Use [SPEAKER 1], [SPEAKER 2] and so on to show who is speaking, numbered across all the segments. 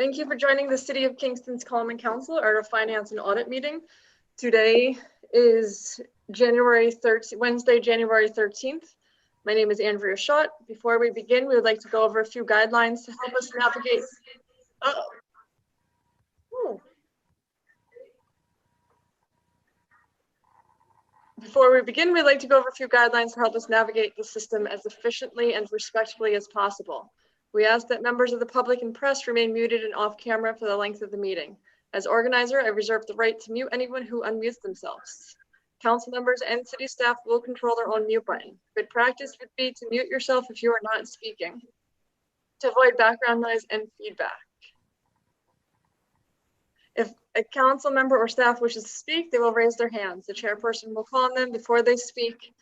[SPEAKER 1] Thank you for joining the City of Kingston's Common Council at our Finance and Audit meeting. Today is Wednesday, January 13th. My name is Andrea Schott. Before we begin, we would like to go over a few guidelines to help us navigate. Before we begin, we'd like to go over a few guidelines to help us navigate the system as efficiently and respectfully as possible. We ask that members of the public and press remain muted and off camera for the length of the meeting. As organizer, I reserve the right to mute anyone who unmutes themselves. Council members and city staff will control their own mute button. Good practice would be to mute yourself if you are not speaking, to avoid background noise and feedback. If a council member or staff wishes to speak, they will raise their hands. The chairperson will call on them before they speak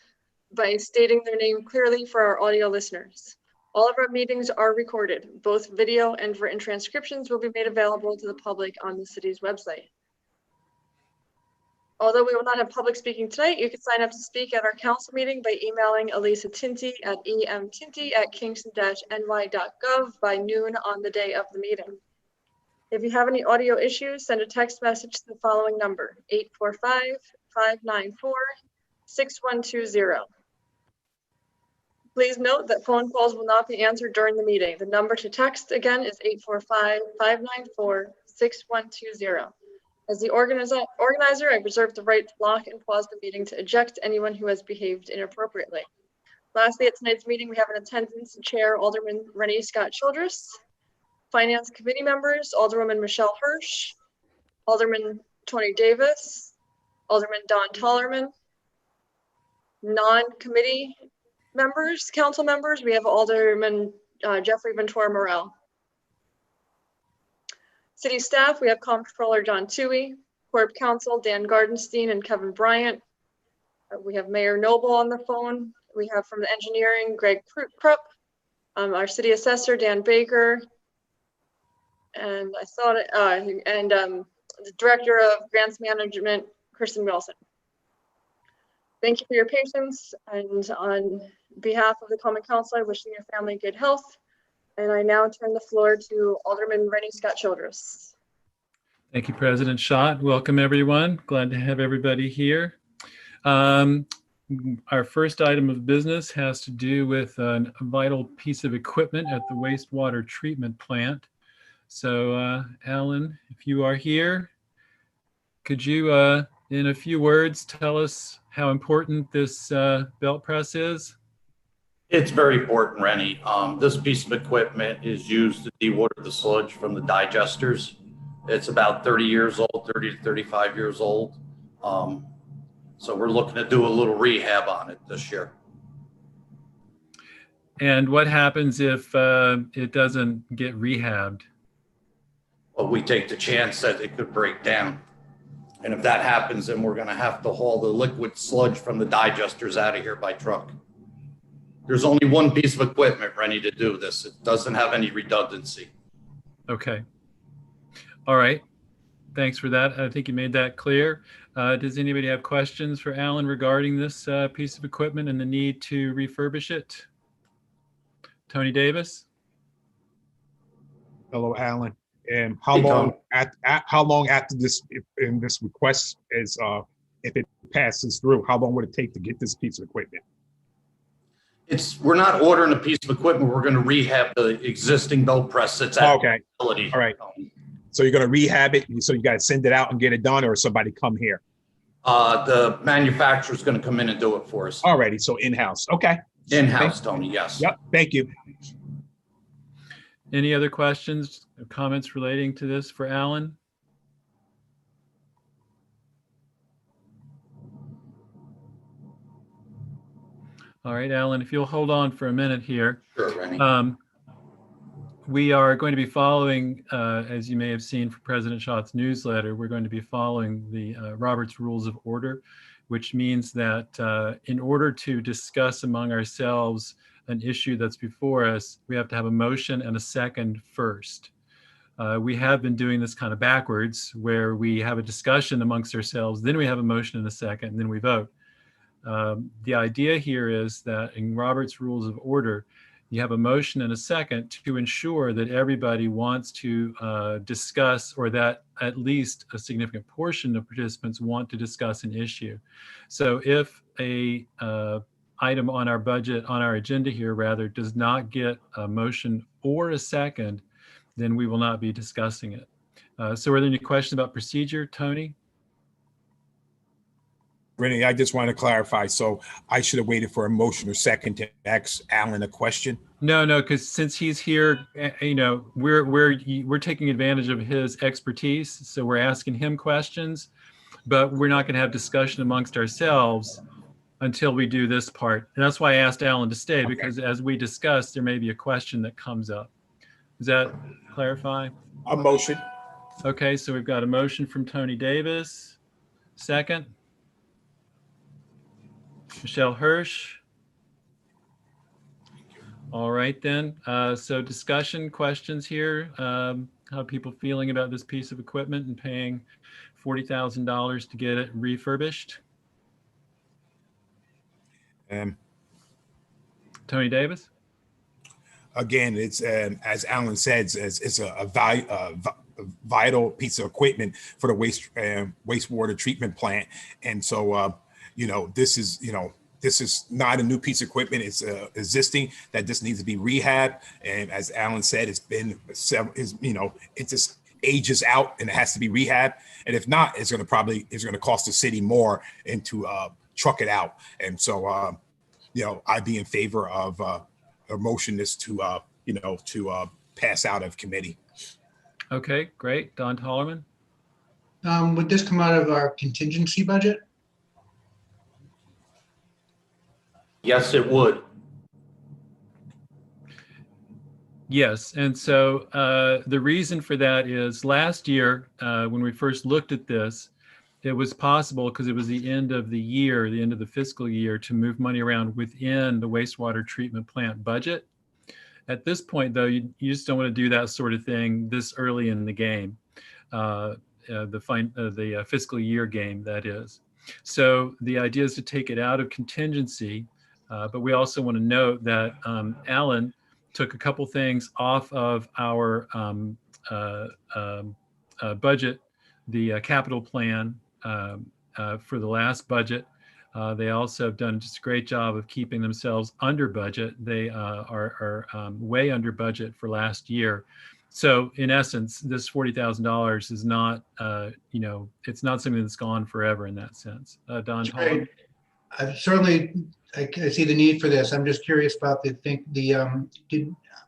[SPEAKER 1] by stating their name clearly for our audio listeners. All of our meetings are recorded. Both video and written transcriptions will be made available to the public on the city's website. Although we will not have public speaking tonight, you can sign up to speak at our council meeting by emailing Elisa Tinty at emtinty@kingston-ny.gov by noon on the day of the meeting. If you have any audio issues, send a text message to the following number, 845-594-6120. Please note that phone calls will not be answered during the meeting. The number to text again is 845-594-6120. As the organizer, I reserve the right to block and pause the meeting to eject anyone who has behaved inappropriately. Lastly, at tonight's meeting, we have in attendance Chair Alderman Rennie Scott Childress, Finance Committee members, Alderwoman Michelle Hirsch, Alderman Tony Davis, Alderman Don Tollerman. Non-committee members, council members, we have Alderman Jeffrey Ventura Morel. City staff, we have Comptroller John Toohey, Corp Counsel Dan Gardenstein and Kevin Bryant. We have Mayor Noble on the phone. We have from the engineering, Greg Krupp, our city assessor, Dan Baker, and the Director of Grants Management, Kristen Wilson. Thank you for your patience, and on behalf of the Common Council, I wish you and your family good health. And I now turn the floor to Alderman Rennie Scott Childress.
[SPEAKER 2] Thank you, President Schott. Welcome, everyone. Glad to have everybody here. Our first item of business has to do with a vital piece of equipment at the wastewater treatment plant. So, Alan, if you are here, could you, in a few words, tell us how important this belt press is?
[SPEAKER 3] It's very important, Rennie. This piece of equipment is used to dewater the sludge from the digesters. It's about 30 years old, 30 to 35 years old. So we're looking to do a little rehab on it this year.
[SPEAKER 2] And what happens if it doesn't get rehabbed?
[SPEAKER 3] Well, we take the chance that it could break down. And if that happens, then we're going to have to haul the liquid sludge from the digesters out of here by truck. There's only one piece of equipment, Rennie, to do this. It doesn't have any redundancy.
[SPEAKER 2] Okay. All right. Thanks for that. I think you made that clear. Does anybody have questions for Alan regarding this piece of equipment and the need to refurbish it? Tony Davis?
[SPEAKER 4] Hello, Alan. And how long after this, if this request is, if it passes through, how long would it take to get this piece of equipment?
[SPEAKER 3] We're not ordering a piece of equipment. We're going to rehab the existing belt press that's at the facility.
[SPEAKER 4] All right. So you're going to rehab it. So you got to send it out and get it done, or somebody come here?
[SPEAKER 3] The manufacturer is going to come in and do it for us.
[SPEAKER 4] Alrighty. So in-house. Okay.
[SPEAKER 3] In-house, Tony. Yes.
[SPEAKER 4] Yep. Thank you.
[SPEAKER 2] Any other questions or comments relating to this for Alan? All right, Alan, if you'll hold on for a minute here.
[SPEAKER 3] Sure, Rennie.
[SPEAKER 2] We are going to be following, as you may have seen from President Schott's newsletter, we're going to be following the Robert's Rules of Order, which means that in order to discuss among ourselves an issue that's before us, we have to have a motion and a second first. We have been doing this kind of backwards, where we have a discussion amongst ourselves, then we have a motion and a second, and then we vote. The idea here is that in Robert's Rules of Order, You have a motion and a second to ensure that everybody wants to discuss, or that at least a significant portion of participants want to discuss an issue. So if a item on our budget, on our agenda here rather, does not get a motion or a second, then we will not be discussing it. So are there any questions about procedure, Tony?
[SPEAKER 4] Rennie, I just want to clarify. So I should have waited for a motion or second to ask Alan a question.
[SPEAKER 2] No, because since he's here, you know, we're taking advantage of his expertise, so we're asking him questions, but we're not going to have discussion amongst ourselves until we do this part. And that's why I asked Alan to stay, because as we discuss, there may be a question that comes up. Does that clarify?
[SPEAKER 4] A motion.
[SPEAKER 2] Okay, so we've got a motion from Tony Davis. Second. Michelle Hirsch. All right then. So discussion, questions here. How are people feeling about this piece of equipment and paying $40,000 to get it refurbished? Tony Davis?
[SPEAKER 4] Again, it's as Alan said, it's a vital piece of equipment for the wastewater treatment plant, and so this is not a new piece of equipment. It's existing that just needs to be rehabbed. And as Alan said, it's been several. It just ages out and it has to be rehabbed. And if not, it's going to cost the city more and to truck it out. And so I'd be in favor of a motion to pass out of committee.
[SPEAKER 2] Okay, great. Don Tollerman.
[SPEAKER 5] Would this come out of our contingency budget?
[SPEAKER 3] Yes, it would.
[SPEAKER 2] Yes, and so the reason for that is last year when we first looked at this, it was possible because it was the end of the year, the end of the fiscal year, to move money around within the wastewater treatment plant budget. At this point, though, you just don't want to do that sort of thing this early in the game, the fiscal year game, that is. So the idea is to take it out of contingency, but we also want to note that Alan took a couple things off of our budget, the capital plan for the last budget. They also have done just a great job of keeping themselves under budget. They are way under budget for last year. So in essence, this $40,000 is not, it's not something that's gone forever in that sense. Don Tollerman.
[SPEAKER 5] I see the need for this. I'm just curious about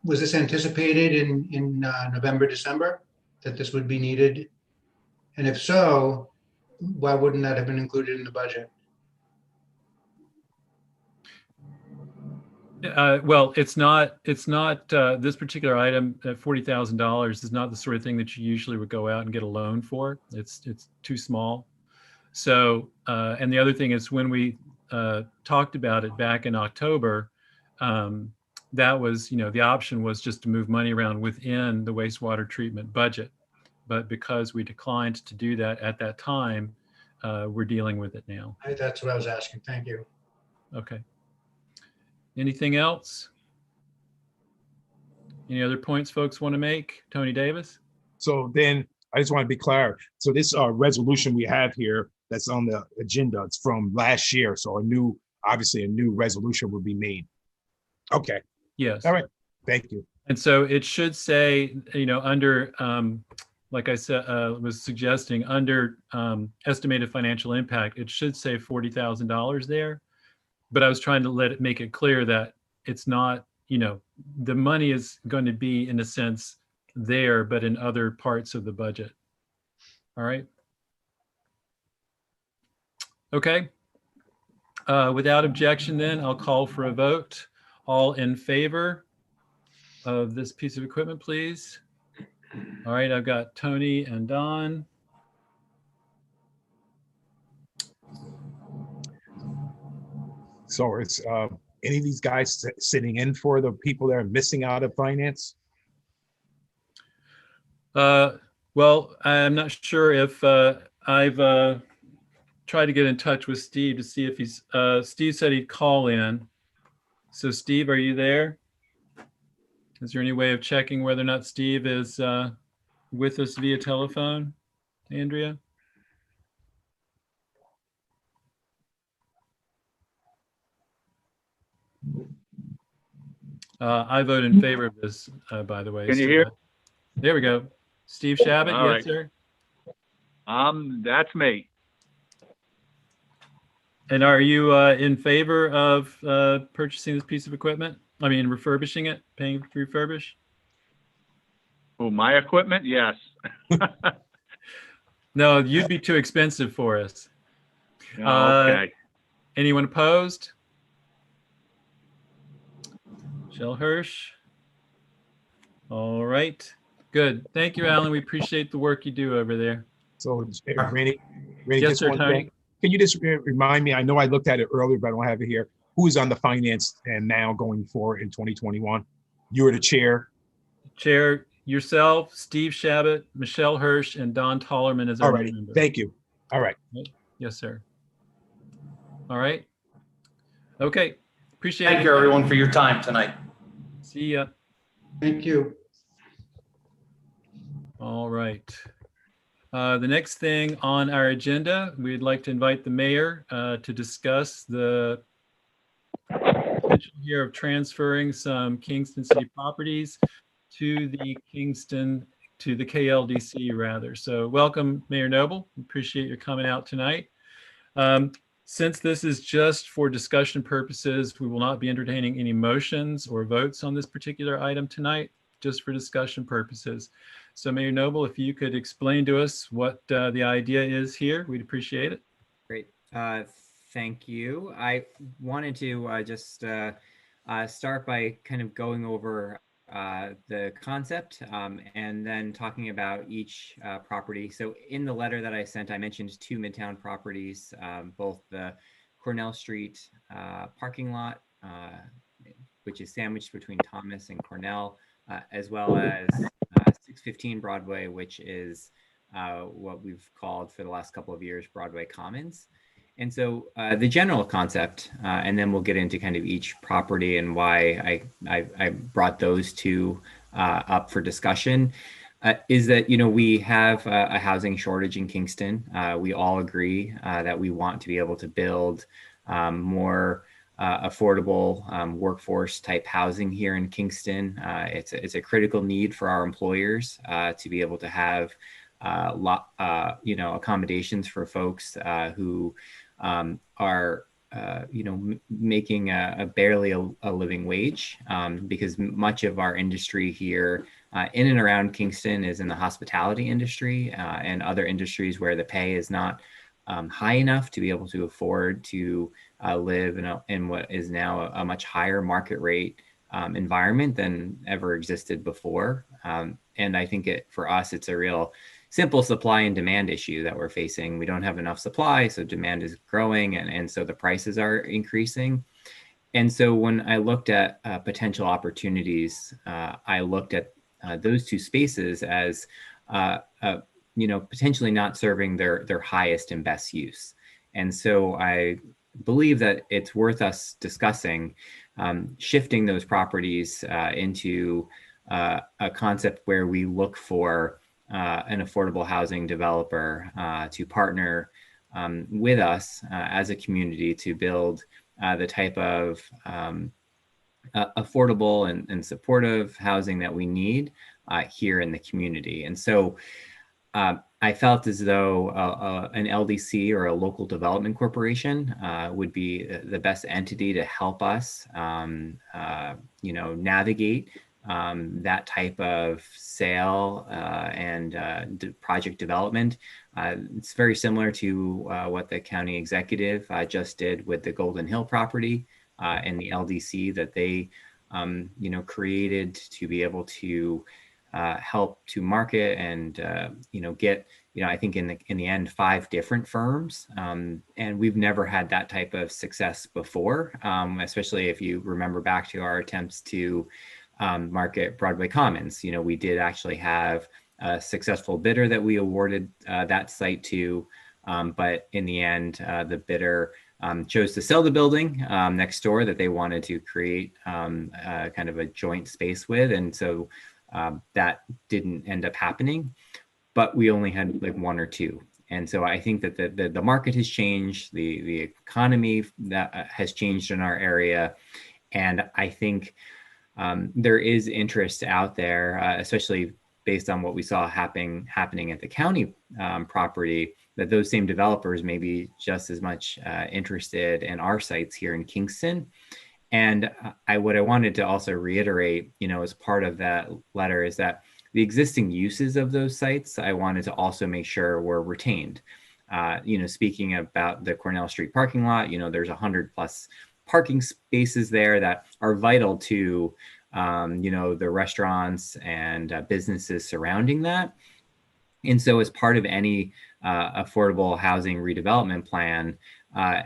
[SPEAKER 5] was this anticipated in November, December, that this would be needed? And if so, why wouldn't that have been included in the budget?
[SPEAKER 2] Well, it's not this particular item at $40,000 is not the sort of thing that you usually would go out and get a loan for. It's too small. So, and the other thing is when we talked about it back in October, that was, the option was just to move money around within the wastewater treatment budget. But because we declined to do that at that time, we're dealing with it now.
[SPEAKER 5] That's what I was asking. Thank you.
[SPEAKER 2] Okay. Anything else? Any other points folks want to make? Tony Davis?
[SPEAKER 4] So then I just want to be clear. So this resolution we have here that's on the agenda, it's from last year. So obviously a new resolution will be made. Okay.
[SPEAKER 2] Yes.
[SPEAKER 4] All right. Thank you.
[SPEAKER 2] And so it should say, under, like I said, was suggesting under estimated financial impact, it should say $40,000 there. But I was trying to make it clear that it's not, the money is going to be in a sense there, but in other parts of the budget. All right. Okay. Without objection, then I'll call for a vote. All in favor of this piece of equipment, please. All right, I've got Tony and Don.
[SPEAKER 4] So it's any of these guys sitting in for the people that are missing out of finance?
[SPEAKER 2] Well, I'm not sure if I've tried to get in touch with Steve to see if he's, Steve said he'd call in. So Steve, are you there? Is there any way of checking whether or not Steve is with us via telephone, Andrea? I vote in favor of this, by the way.
[SPEAKER 6] Can you
[SPEAKER 2] so
[SPEAKER 6] hear?
[SPEAKER 2] there we go. Steve Shabbat,
[SPEAKER 6] All
[SPEAKER 2] yes,
[SPEAKER 6] right.
[SPEAKER 2] sir.
[SPEAKER 6] That's me.
[SPEAKER 2] And are you in favor of purchasing this piece of equipment? I mean, refurbishing it, paying to refurbish?
[SPEAKER 6] Oh, my equipment? Yes.
[SPEAKER 2] No, you'd be too expensive for us.
[SPEAKER 6] Okay.
[SPEAKER 2] Anyone opposed? Michelle Hirsch. All right. Good. Thank you, Alan. We appreciate the work you do over there.
[SPEAKER 4] So, Randy,
[SPEAKER 2] Yes,
[SPEAKER 4] just
[SPEAKER 2] sir,
[SPEAKER 4] one
[SPEAKER 2] Tony.
[SPEAKER 4] thing. Can you just remind me? I know I looked at it earlier, but I don't have it here. Who is on the finance and now going forward in 2021? You were the chair.
[SPEAKER 2] Chair, yourself, Steve Shabbat, Michelle Hirsch, and Don Tollerman as
[SPEAKER 4] All
[SPEAKER 2] our
[SPEAKER 4] right.
[SPEAKER 2] new member.
[SPEAKER 4] Thank you. All right.
[SPEAKER 2] Yes, sir. All right. Okay. Appreciate it.
[SPEAKER 3] Thank you, everyone, for your time tonight.
[SPEAKER 2] See ya.
[SPEAKER 5] Thank you.
[SPEAKER 2] All right. The next thing on our agenda, we'd like to invite the mayor to discuss the potential here of transferring some Kingston City properties to the KLDC rather. So welcome, Mayor Noble. Appreciate your coming out tonight. Since this is just for discussion purposes, we will not be entertaining any motions or votes on this particular item tonight, just for discussion purposes. So Mayor Noble, if you could explain to us what the idea is here, we'd appreciate it.
[SPEAKER 7] Great. Thank you. I wanted to just start by kind of going over the concept and then talking about each property. So in the letter that I sent, I mentioned 2 Midtown properties, both the Cornell Street parking lot, which is sandwiched between Thomas and Cornell, as well as 615 Broadway, which is what we've called for the last couple of years Broadway Commons. And so the general concept, and then we'll get into kind of each property and why I brought those 2 up for discussion, is that, we have a housing shortage in Kingston. We all agree that we want to be able to build more affordable workforce type housing here in Kingston. It's a critical need for our employers to be able to have accommodations for folks who are making a barely a living wage, because much of our industry here in and around Kingston is in the hospitality industry and other industries where the pay is not high enough to be able to afford to live in what is now a much higher market rate environment than ever existed before. And I think for us, it's a real simple supply and demand issue that we're facing. We don't have enough supply, so demand is growing, and so the prices are increasing. And so when I looked at potential opportunities, I looked at those 2 spaces as potentially not serving their highest and best use. And so I believe that it's worth us discussing shifting those properties into a concept where we look for an affordable housing developer to partner with us as a community to build the type of affordable and supportive housing that we need here in the community. And so I felt as though an LDC or a local development corporation would be the best entity to help us, navigate that type of sale and project development. It's very similar to what the county executive just did with the Golden Hill property and the LDC that they, created to be able to help to market and, get, I think in the end, 5 different firms. And we've never had that type of success before, especially if you remember back to our attempts to market Broadway Commons. We did actually have a successful bidder that we awarded that site to, but in the end, the bidder chose to sell the building next door that they wanted to create kind of a joint space with. And so that didn't end up happening, but we only had like one or two. And so I think that the market has changed, the economy that has changed in our area. And I think there is interest out there, especially based on what we saw happening at the county property, that those same developers may be just as much interested in our sites here in Kingston. And what I wanted to also reiterate, as part of that letter, is that the existing uses of those sites, I wanted to also make sure were retained. Speaking about the Cornell Street parking lot, there's 100+ parking spaces there that are vital to, the restaurants and businesses surrounding that. And so as part of any affordable housing redevelopment plan,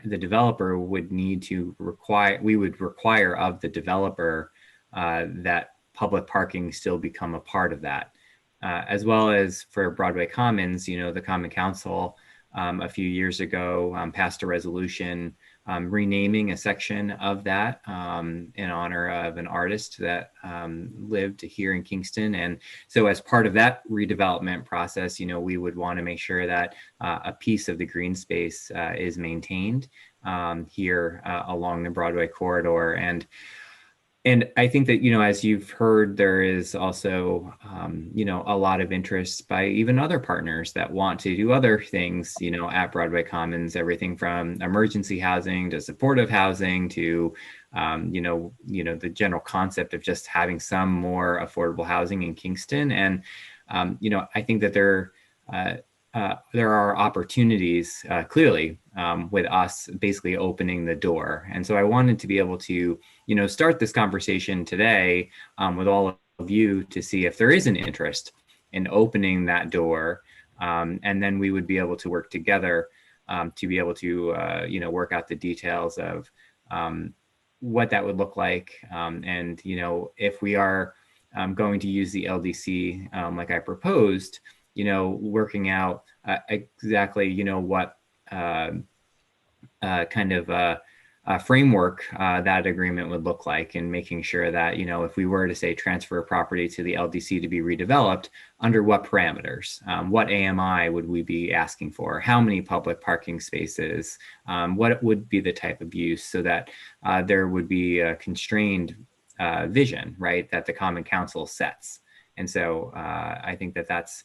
[SPEAKER 7] the developer would need to require of the developer that public parking still become a part of that. As well as for Broadway Commons, the Common Council a few years ago passed a resolution renaming a section of that in honor of an artist that lived here in Kingston. And so as part of that redevelopment process, we would want to make sure that a piece of the green space is maintained here along the Broadway corridor. And I think that, as you've heard, there is also, a lot of interest by even other partners that want to do other things, at Broadway Commons, everything from emergency housing to supportive housing to, the general concept of just having some more affordable housing in Kingston. And, I think that there are opportunities clearly with us basically opening the door. And so I wanted to be able to, start this conversation today with all of you to see if there is an interest in opening that door. And then we would be able to work together to be able to, work out the details of what that would look like. And, if we are going to use the LDC like I proposed, working out exactly, what kind of framework that agreement would look like, and making sure that, if we were to say transfer a property to the LDC to be redeveloped, under what parameters, what AMI would we be asking for, how many public parking spaces, what would be the type of use, so that there would be a constrained vision, right, that the Common Council sets. And so I think that that's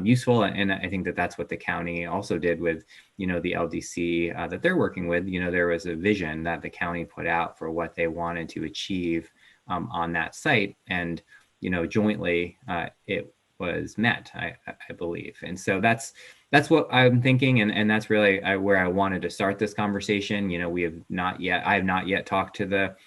[SPEAKER 7] useful. And I think that that's what the county also did with, the LDC that they're working with. There was a vision that the county put out for what they wanted to achieve on that site. And, jointly it was met, I believe. And so that's what I'm thinking. And that's really where I wanted to start this conversation. I have not yet talked to the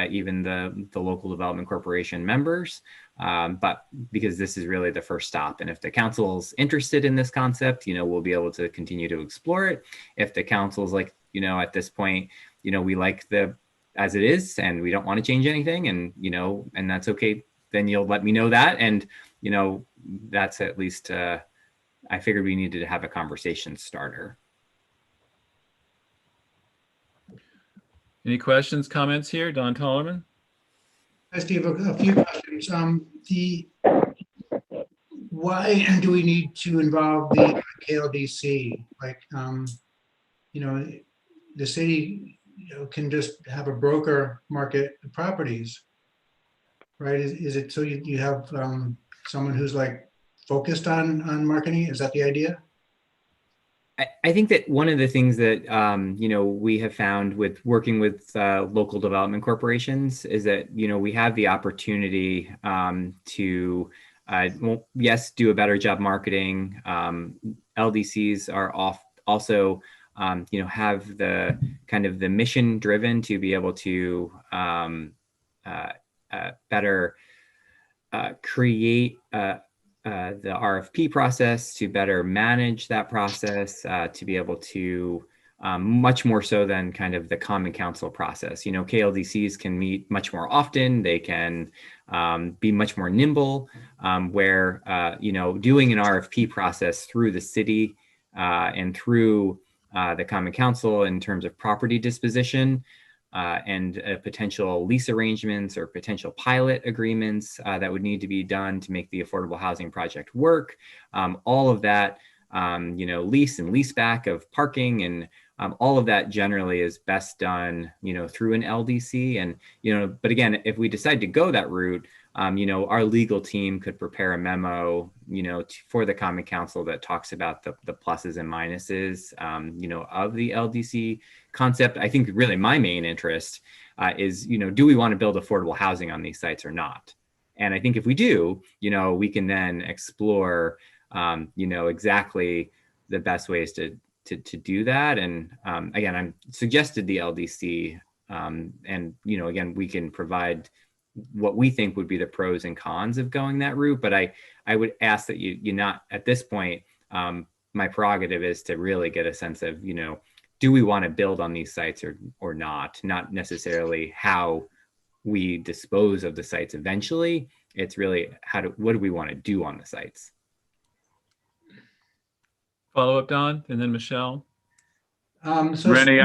[SPEAKER 7] even the local development corporation members, but because this is really the first stop. And if the council's interested in this concept, we'll be able to continue to explore it. If the council's like, at this point, we like as it is, and we don't want to change anything, and, and that's okay, then you'll let me know that. And, that's at least, I figured we needed to have a conversation starter.
[SPEAKER 2] Any questions, comments here? Don Tollerman?
[SPEAKER 5] Hi, Steve, a few questions. Why do we need to involve the KLDC? Like, the city, can just have a broker market the properties, right? Is it so you have someone who's like focused on marketing? Is that the idea?
[SPEAKER 7] I think that one of the things that, we have found with working with local development corporations is that, we have the opportunity to, yes, do a better job marketing. LDCs are also, have the kind of the mission driven to be able to better create the RFP process, to better manage that process, to be able to much more so than kind of the Common Council process. KLDCs can meet much more often. They can be much more nimble, where, doing an RFP process through the city and through the Common Council in terms of property disposition and potential lease arrangements or potential pilot agreements that would need to be done to make the affordable housing project work. All of that, lease and lease back of parking and all of that generally is best done, through an LDC. And, but again, if we decide to go that route, our legal team could prepare a memo, for the Common Council that talks about the pluses and minuses, of the LDC concept. I think really my main interest is, do we want to build affordable housing on these sites or not? And I think if we do, we can then explore, exactly the best ways to do that. And again, I'm suggested the LDC, and again, we can provide what we think would be the pros and cons of going that route. But I would ask that you not at this point. My prerogative is to really get a sense of, do we want to build on these sites or not necessarily how we dispose of the sites eventually. It's really what do we want to do on the sites?
[SPEAKER 2] Follow up, Don, and then Michelle.
[SPEAKER 6] Rennie,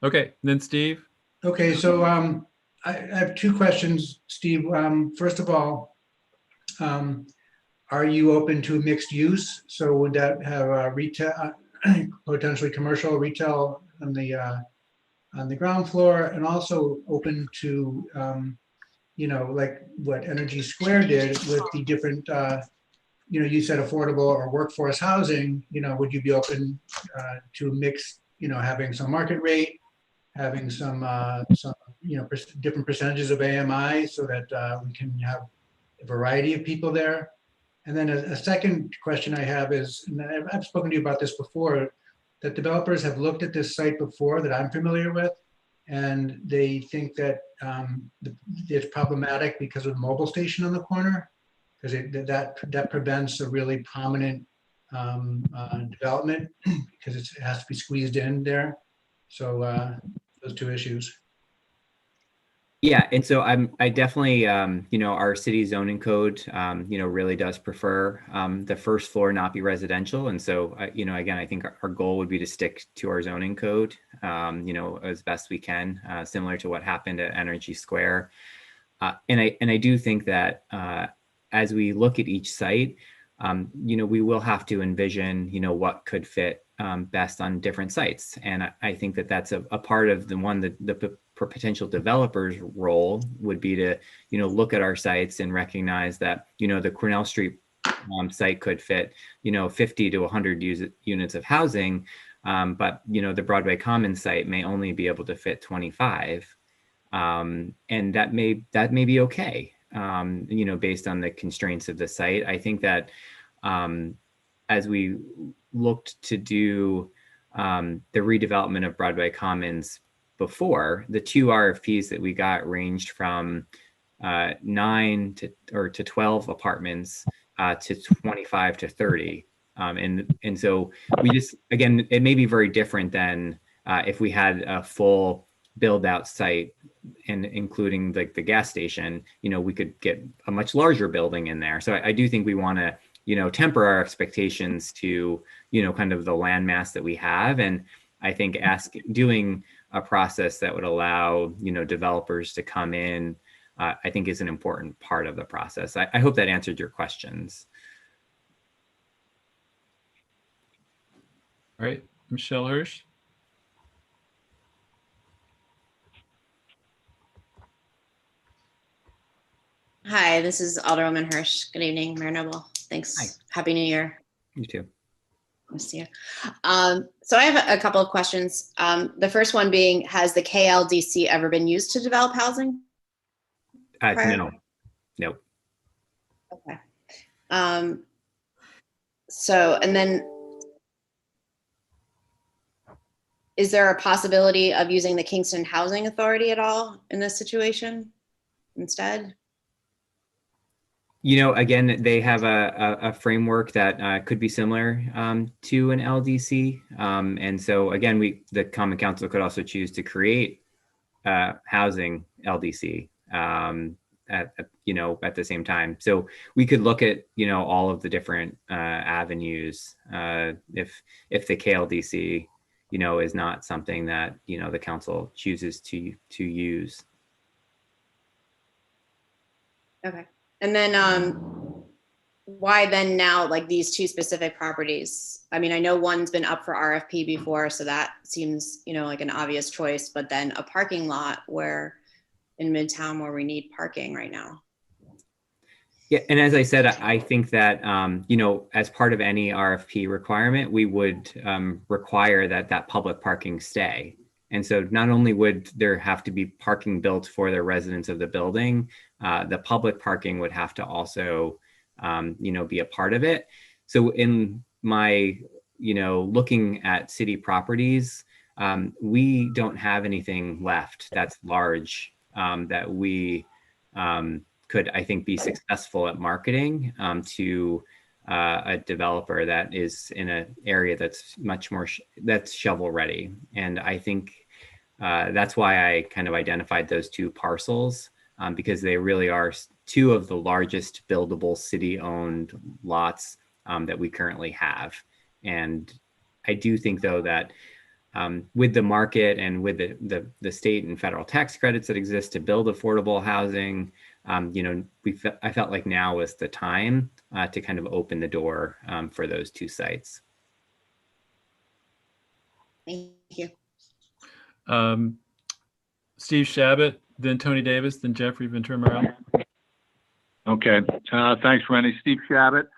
[SPEAKER 2] Okay, and then Steve.
[SPEAKER 5] Okay, so I have two questions, Steve. First of all, are you open to mixed use? So would that have retail, potentially commercial retail on the ground floor, and also open to, like what Energy Square did with the different, you said affordable or workforce housing, would you be open to mix, having some market rate, having some different percentages of AMI so that we can have a variety of people there? And then a second question I have is, and I've spoken to you about this before, that developers have looked at this site before that I'm familiar with, and they think that it's problematic because of the mobile station on the corner, because that prevents a really prominent development because it has to be squeezed in there. So those two issues.
[SPEAKER 7] Yeah, and so I definitely, our city zoning code, really does prefer the first floor not be residential. And so, again, I think our goal would be to stick to our zoning code, as best we can, similar to what happened at Energy Square. And I do think that as we look at each site, we will have to envision, what could fit best on different sites. And I think that that's a part of the potential developers' role would be to, look at our sites and recognize that, the Cornell Street site could fit, 50 to 100 units of housing, but, the Broadway Commons site may only be able to fit 25. And that may be okay, based on the constraints of the site. I think that as we looked to do the redevelopment of Broadway Commons before, the two RFPs that we got ranged from 9 to 12 apartments to 25 to 30. And so we just, again, it may be very different than if we had a full build out site and including like the gas station, we could get a much larger building in there. So I do think we want to, temper our expectations to, kind of the landmass that we have. And I think doing a process that would allow, developers to come in, I think is an important part of the process. I hope that answered your questions.
[SPEAKER 2] All right, Michelle Hirsch.
[SPEAKER 8] Hi, this is Alderwoman Hirsch. Good evening, Mayor Noble. Thanks.
[SPEAKER 7] Hi.
[SPEAKER 8] Happy New Year.
[SPEAKER 7] You too.
[SPEAKER 8] Nice to see you. So I have a couple of questions. The first one being, has the KLDC ever been used to develop housing?
[SPEAKER 7] No. Nope.
[SPEAKER 8] Okay. So, and then is there a possibility of using the Kingston Housing Authority at all in this situation instead?
[SPEAKER 7] Again, they have a framework that could be similar to an LDC. And so again, the Common Council could also choose to create housing LDC. you know, at the same time. So we could look at, you know, all of the different avenues if the KLDC, you know, is not something that, you know, the council chooses to use.
[SPEAKER 8] Okay. And then why then now, like these two specific properties? I mean, I know one's been up for RFP before, so that seems, you know, like an obvious choice, but then a parking lot where in Midtown where we need parking right now.
[SPEAKER 7] Yeah, and as I said, I think that, you know, as part of any RFP requirement, we would require that public parking stay. And so not only would there have to be parking built for the residents of the building, the public parking would have to also, you know, be a part of it. So in my, you know, looking at city properties, we don't have anything left that's large that we could, I think, be successful at marketing to a developer that is in an area that's much more, that's shovel ready. And I think that's why I kind of identified those two parcels because they really are two of the largest buildable city-owned lots that we currently have. And I do think, though, that with the market and with the state and federal tax credits that exist to build affordable housing, you know, I felt like now was the time to kind of open the door for those two sites.
[SPEAKER 8] Thank you.
[SPEAKER 2] Steve Shabbat, then Tony Davis, then Jeffrey Ventura.
[SPEAKER 6] Okay, thanks, Rennie. Steve Shabbat.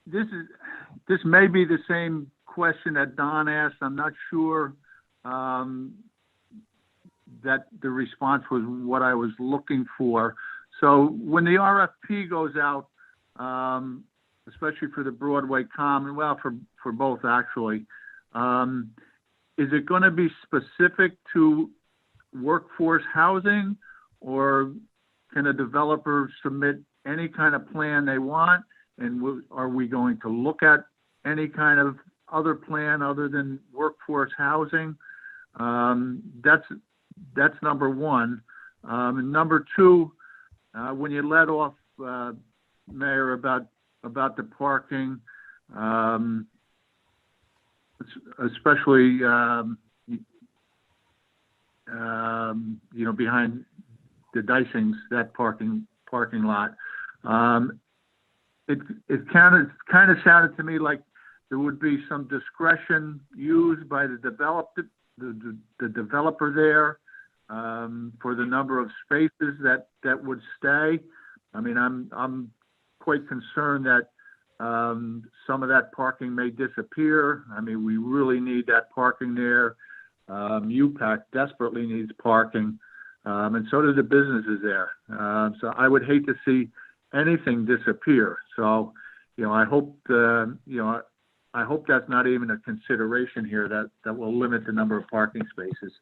[SPEAKER 6] This may be the same question that Don asked. I'm not sure that the response was what I was looking for. So when the RFP goes out, especially for the Broadway Common, well, for both actually, is it going to be specific to workforce housing, or can a developer submit any kind of plan they want? And are we going to look at any kind of other plan other than workforce housing? That's number one. And number two, when you let off, Mayor, about the parking, especially you know, behind the Dysings, that parking lot, it kind of sounded to me like there would be some discretion used by the developer there for the number of spaces that would stay. I mean, I'm quite concerned that some of that parking may disappear. I mean, we really need that parking there. UPAC desperately needs parking, and so do the businesses there. So I would hate to see anything disappear. So, you know, I hope that's not even a consideration here, that will limit the number of parking spaces.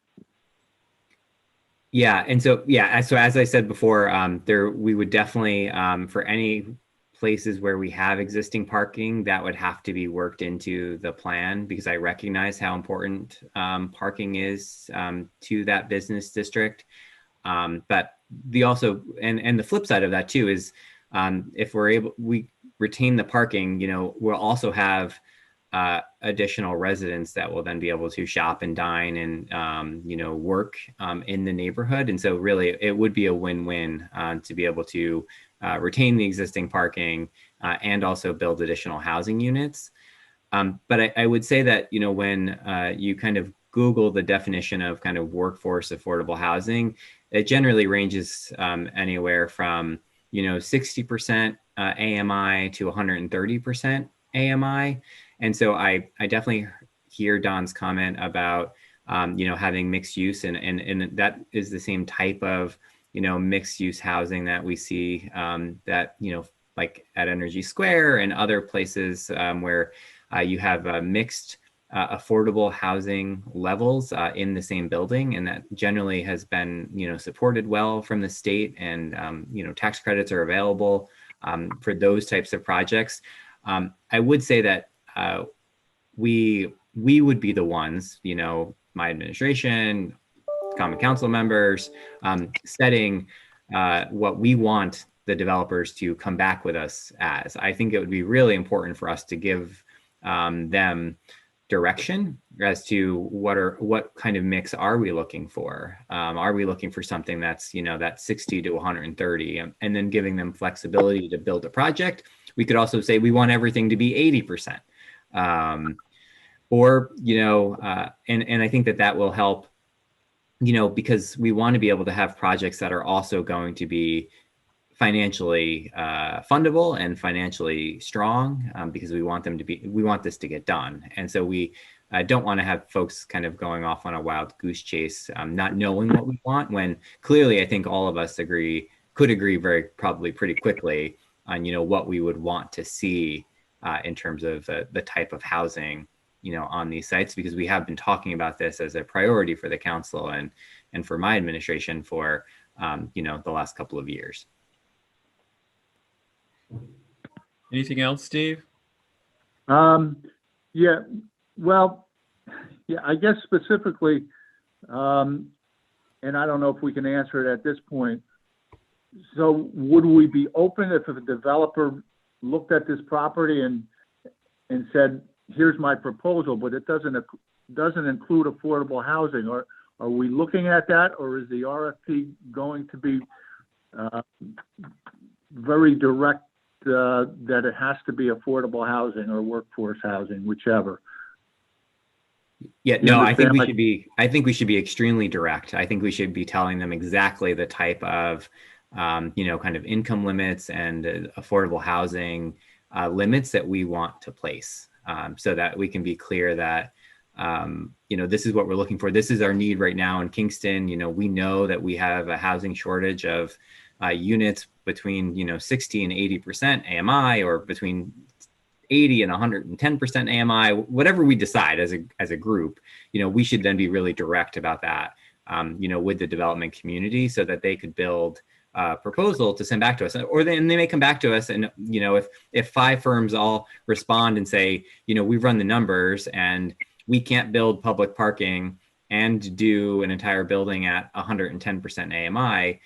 [SPEAKER 7] Yeah, and so so as I said before, we would definitely for any places where we have existing parking, that would have to be worked into the plan, because I recognize how important parking is to that business district. But and the flip side of that too is if we retain the parking, you know, we'll also have additional residents that will then be able to shop and dine and you know, work in the neighborhood. And so really it would be a win-win to be able to retain the existing parking and also build additional housing units. But I would say that, you know, when you kind of Google the definition of kind of workforce affordable housing, it generally ranges anywhere from, you know, 60% AMI to 130% AMI. And so I definitely hear Don's comment about, you know, having mixed use, and that is the same type of, you know, mixed use housing that we see that, you know, like at Energy Square and other places where you have mixed affordable housing levels in the same building. And that generally has been, you know, supported well from the state, and, you know, tax credits are available for those types of projects. I would say that we would be the ones, you know, my administration, common council members, setting what we want the developers to come back with us as. I think it would be really important for us to give them direction as to what kind of mix are we looking for? Are we looking for something that's, that 60 to 130, and then giving them flexibility to build a project? We could also say we want everything to be 80%. And I think that will help, because we want to be able to have projects that are also going to be financially fundable and financially strong, because we want this to get done. And so we don't want to have folks kind of going off on a wild goose chase, not knowing what we want, when clearly I think all of us could agree probably pretty quickly on, what we would want to see in terms of the type of housing, on these sites, because we have been talking about this as a priority for the council and for my administration for, the last couple of years.
[SPEAKER 2] Anything else, Steve?
[SPEAKER 6] Yeah, well, yeah, I guess specifically, and I don't know if we can answer it at this point. So would we be open if a developer looked at this property and said, here's my proposal, but it doesn't include affordable housing? Or are we looking at that, or is the RFP going to be very direct that it has to be affordable housing or workforce housing, whichever?
[SPEAKER 7] Yeah, no, I think we should be extremely direct. I think we should be telling them exactly the type of, kind of income limits and affordable housing limits that we want to place, so that we can be clear that, this is what we're looking for. This is our need right now in Kingston. We know that we have a housing shortage of units between, 60 and 80% AMI, or between 80 and 110% AMI, whatever we decide as a group. We should then be really direct about that, with the development community, so that they could build a proposal to send back to us, or they may come back to us and, if 5 firms all respond and say, we've run the numbers and we can't build public parking and do an entire building at 110% AMI,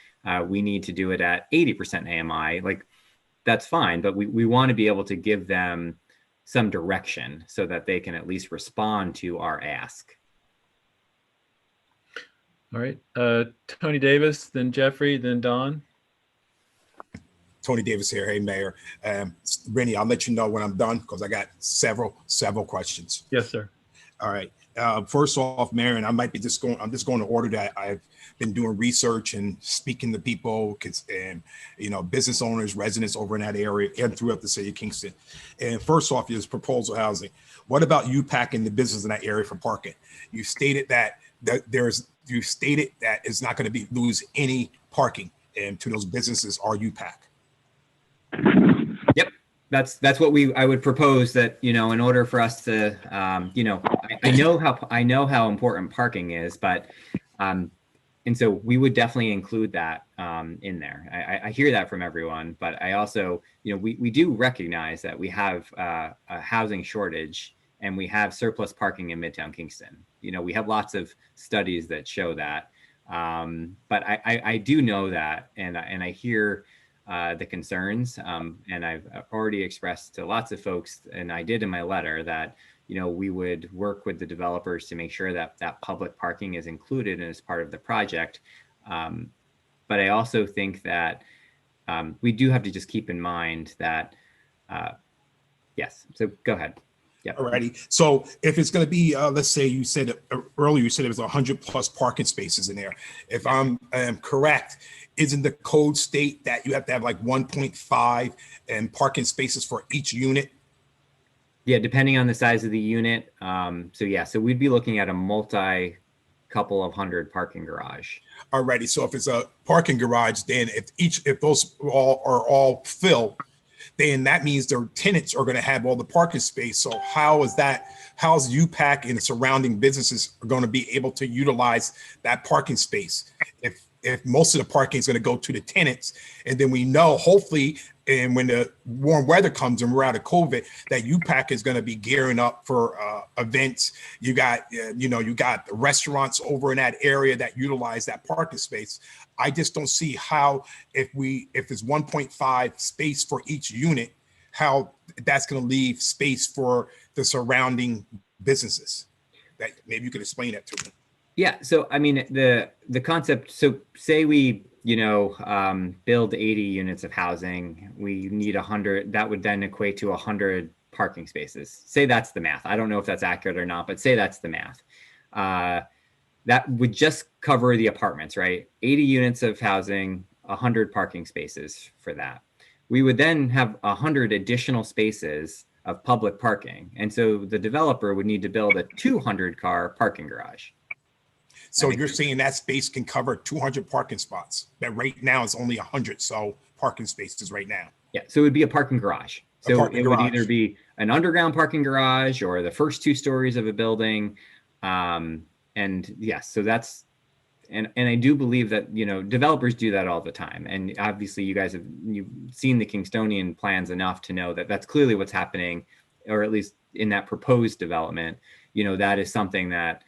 [SPEAKER 7] we need to do it at 80% AMI, like, that's fine. But we want to be able to give them some direction so that they can at least respond to our ask.
[SPEAKER 2] All right. Tony Davis, then Jeffrey, then Don.
[SPEAKER 4] Tony Davis here. Hey, Mayor. Rennie, I'll let you know when I'm done, because I got several questions.
[SPEAKER 2] Yes, sir.
[SPEAKER 4] All right. First off, Mayor, and I'm just going to order that. I've been doing research and speaking to people and, business owners, residents over in that area and throughout the city of Kingston. And first off is proposal housing. What about you packing the business in that area for parking? You stated that it's not going to lose any parking and to those businesses are UPAC.
[SPEAKER 7] Yep. That's what I would propose, that, in order for us to, I know how important parking is, but, and so we would definitely include that in there. I hear that from everyone, but I also, we do recognize that we have a housing shortage and we have surplus parking in Midtown Kingston. We have lots of studies that show that, but I do know that, and I hear the concerns, and I've already expressed to lots of folks, and I did in my letter, that we would work with the developers to make sure that public parking is included and as part of the project. But I also think that we do have to just keep in mind that, yes. So go ahead. Yeah.
[SPEAKER 4] Alrighty. So if it's going to be, let's say you said earlier, you said it was 100+ parking spaces in there. If I'm correct, isn't the code state that you have to have like 1.5 and parking spaces for each unit?
[SPEAKER 7] Yeah, depending on the size of the unit. So we'd be looking at a couple of hundred parking garage.
[SPEAKER 4] Alrighty. So if it's a parking garage, then if those are all filled, then that means their tenants are going to have all the parking space. So how's UPAC and the surrounding businesses are going to be able to utilize that parking space if most of the parking is going to go to the tenants? And then we know, hopefully, and when the warm weather comes and we're out of COVID, that UPAC is going to be gearing up for events. You got, you got the restaurants over in that area that utilize that parking space. I just don't see how, if it's 1.5 space for each unit, how that's going to leave space for the surrounding businesses. That maybe you could explain that to me.
[SPEAKER 7] Yeah. So, I mean, the concept, so say we, build 80 units of housing, we need 100, that would then equate to 100 parking spaces. Say that's the math. I don't know if that's accurate or not, but say that's the math. That would just cover the apartments, right? 80 units of housing, 100 parking spaces for that. We would then have 100 additional spaces of public parking. And so the developer would need to build a 200 car parking garage.
[SPEAKER 4] So you're saying that space can cover 200 parking spots, but right now it's only 100 parking spaces right now.
[SPEAKER 7] Yeah, so it would be a parking garage. So it would either be an underground parking garage or the first 2 stories of a building. And yes, so that's, and I do believe that, developers do that all the time. And obviously you've seen the Kingstonian plans enough to know that that's clearly what's happening, or at least in that proposed development, that is something that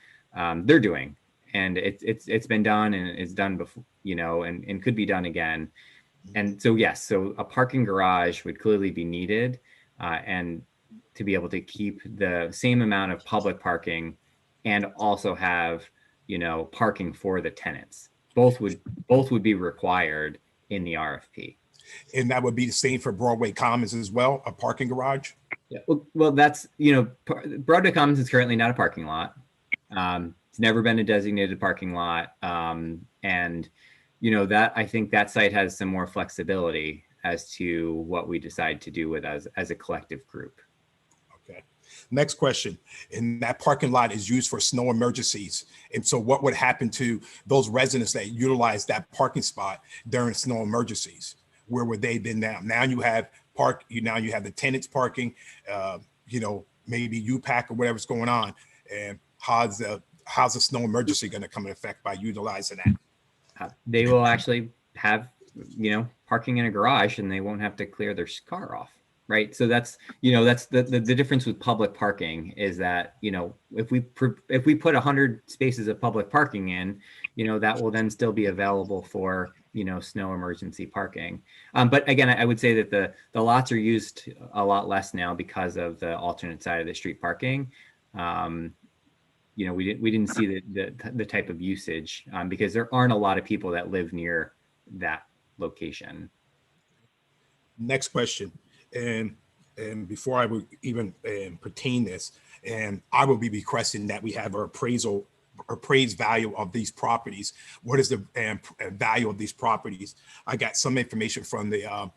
[SPEAKER 7] they're doing. And it's been done, and it's done before, and could be done again. And so, yes, so a parking garage would clearly be needed, and to be able to keep the same amount of public parking and also have, parking for the tenants. Both would be required in the RFP.
[SPEAKER 4] And that would be the same for Broadway Commons as well, a parking garage?
[SPEAKER 7] Yeah. Well, that's, Broadway Commons is currently not a parking lot. It's never been a designated parking lot. And, that I think that site has some more flexibility as to what we decide to do with as a collective group.
[SPEAKER 4] Okay. Next question. And that parking lot is used for snow emergencies. And so what would happen to those residents that utilize that parking spot during snow emergencies? Where would they be now? Now you have you have the tenants parking, maybe UPAC or whatever's going on. And how's the snow emergency going to come in effect by utilizing that?
[SPEAKER 7] They will actually have, parking in a garage, and they won't have to clear their car off. Right. So that's, that's the difference with public parking is that, if we put 100 spaces of public parking in, that will then still be available for, snow emergency parking. But again, I would say that the lots are used a lot less now because of the alternate side of the street parking. We didn't see the type of usage because there aren't a lot of people that live near that location.
[SPEAKER 4] Next question. And before I would even pertain this, and I will be requesting that we have our appraised value of these properties. What is the value of these properties? I got some information from the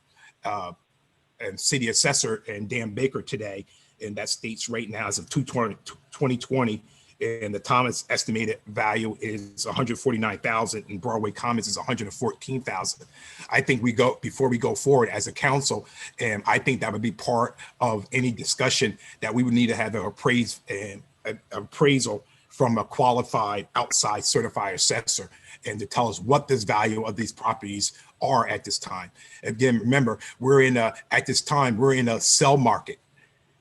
[SPEAKER 4] city assessor and Dan Baker today, and that states right now as of 2020, and the Thomas estimated value is 149,000, and Broadway Commons is 114,000. I think before we go forward as a council, and I think that would be part of any discussion that we would need to have an appraisal from a qualified outside certified assessor, and to tell us what this value of these properties are at this time. Again, remember, at this time we're in a sell market,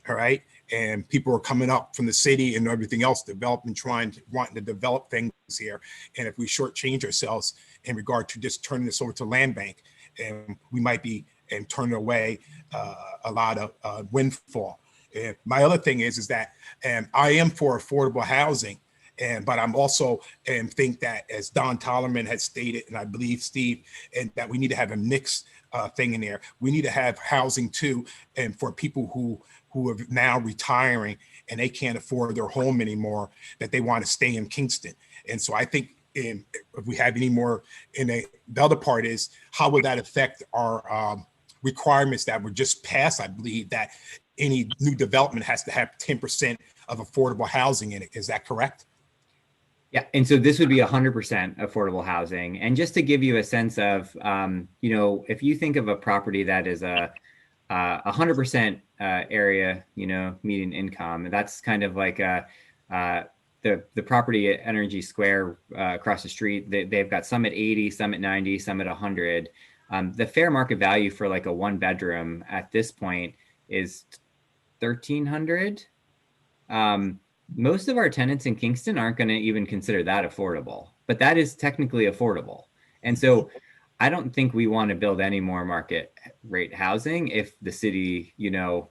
[SPEAKER 4] all right? And people are coming up from the city and everything else, wanting to develop things here. And if we shortchange ourselves in regard to just turning this over to land bank, and we might be turning away a lot of windfall. And my other thing is that I am for affordable housing, but I'm also think that, as Don Tollerman had stated, and I believe Steve, and that we need to have a mixed thing in there. We need to have housing too, and for people who are now retiring and they can't afford their home anymore, that they want to stay in Kingston. And so I think if we have any more, the other part is, how would that affect our requirements that were just passed? I believe that any new development has to have 10% of affordable housing in it. Is that correct?
[SPEAKER 7] Yeah, and so this would be 100% affordable housing. And just to give you a sense of, if you think of a property that is a 100% area, median income, that's kind of like the property at Energy Square across the street. They've got some at 80, some at 90, some at 100. The fair market value for like a 1-bedroom at this point is $1,300. Most of our tenants in Kingston aren't going to even consider that affordable, but that is technically affordable. And so I don't think we want to build any more market rate housing if the city, the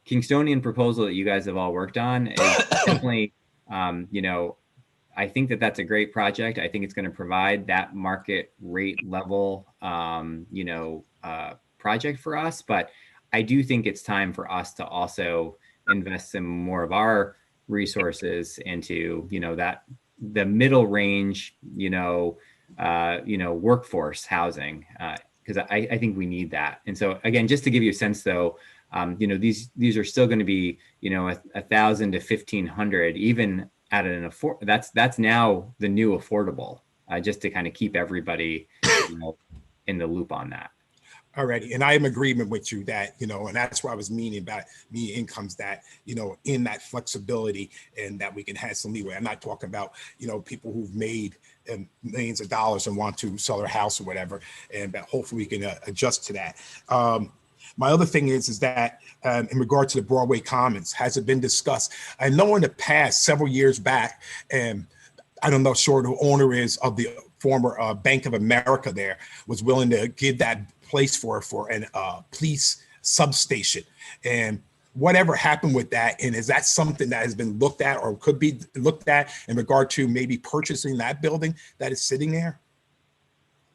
[SPEAKER 7] Kingstonian proposal that you guys have all worked on is definitely, I think that that's a great project. I think it's going to provide that market rate level, project for us. But I do think it's time for us to also invest some more of our resources into, that the middle range, workforce housing, because I think we need that. And so again, just to give you a sense, though, these are still going to be, 1,000 to 1,500, even at an that's now the new affordable, just to kind of keep everybody in the loop on that.
[SPEAKER 4] Alrighty, and I am in agreement with you that, and that's what I was meaning about median incomes, that, in that flexibility and that we can have some leeway. I'm not talking about, people who've made millions of dollars and want to sell their house or whatever, and that hopefully we can adjust to that. My other thing is that in regard to the Broadway Commons, has it been discussed? I know in the past, several years back, and I don't know sure who the owner is of the former Bank of America there, was willing to give that place for an police substation. And whatever happened with that, and is that something that has been looked at or could be looked at in regard to maybe purchasing that building that is sitting there?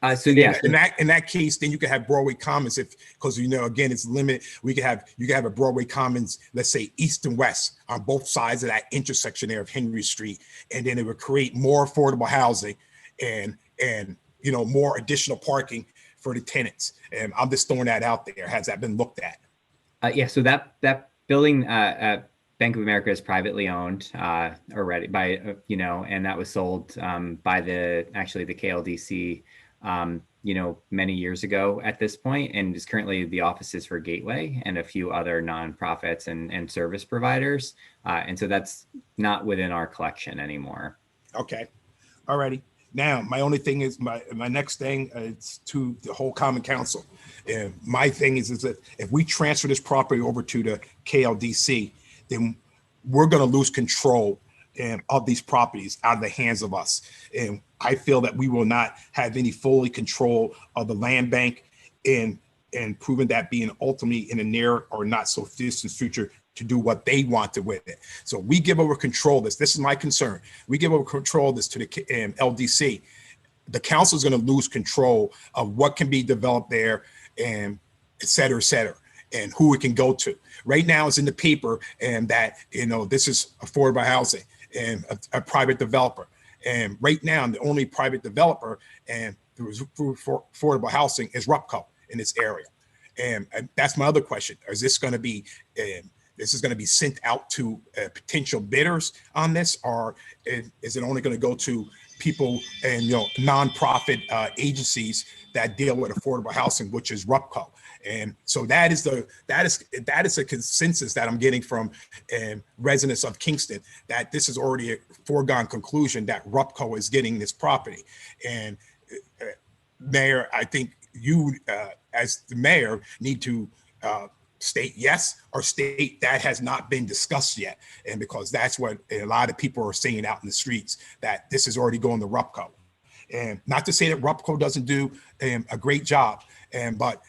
[SPEAKER 4] In that case, then you could have Broadway Commons, because again, it's limited. You could have a Broadway Commons, let's say east and west on both sides of that intersection there of Henry Street, and then it would create more affordable housing and more additional parking for the tenants. And I'm just throwing that out there. Has that been looked at?
[SPEAKER 7] Yeah. So that building at Bank of America is privately owned already by and that was sold by the KLDC. Many years ago at this point, and is currently the offices for Gateway and a few other nonprofits and service providers. And so that's not within our collection anymore.
[SPEAKER 4] Okay. All righty. Now, my only thing is my next thing is to the whole Common Council. My thing is that if we transfer this property over to the KLDC, then we're going to lose control of these properties out of the hands of us. And I feel that we will not have any fully control of the land bank and proving that being ultimately in the near or not so distant future to do what they wanted with it. So we give over control this. This is my concern. We give over control this to the LDC. The council is going to lose control of what can be developed there, and et cetera, and who it can go to. Right now it's in the paper and that, this is affordable housing and a private developer. And right now, the only private developer and for affordable housing is RUPCO in this area. And that's my other question. Is this going to be sent out to potential bidders on this, or is it only going to go to people and nonprofit agencies that deal with affordable housing, which is RUPCO? And so that is a consensus that I'm getting from residents of Kingston, that this is already a foregone conclusion that RUPCO is getting this property. And Mayor, I think you, as the mayor, need to state yes or state that has not been discussed yet. And because that's what a lot of people are saying out in the streets, that this is already going to RUPCO. And not to say that RUPCO doesn't do a great job, but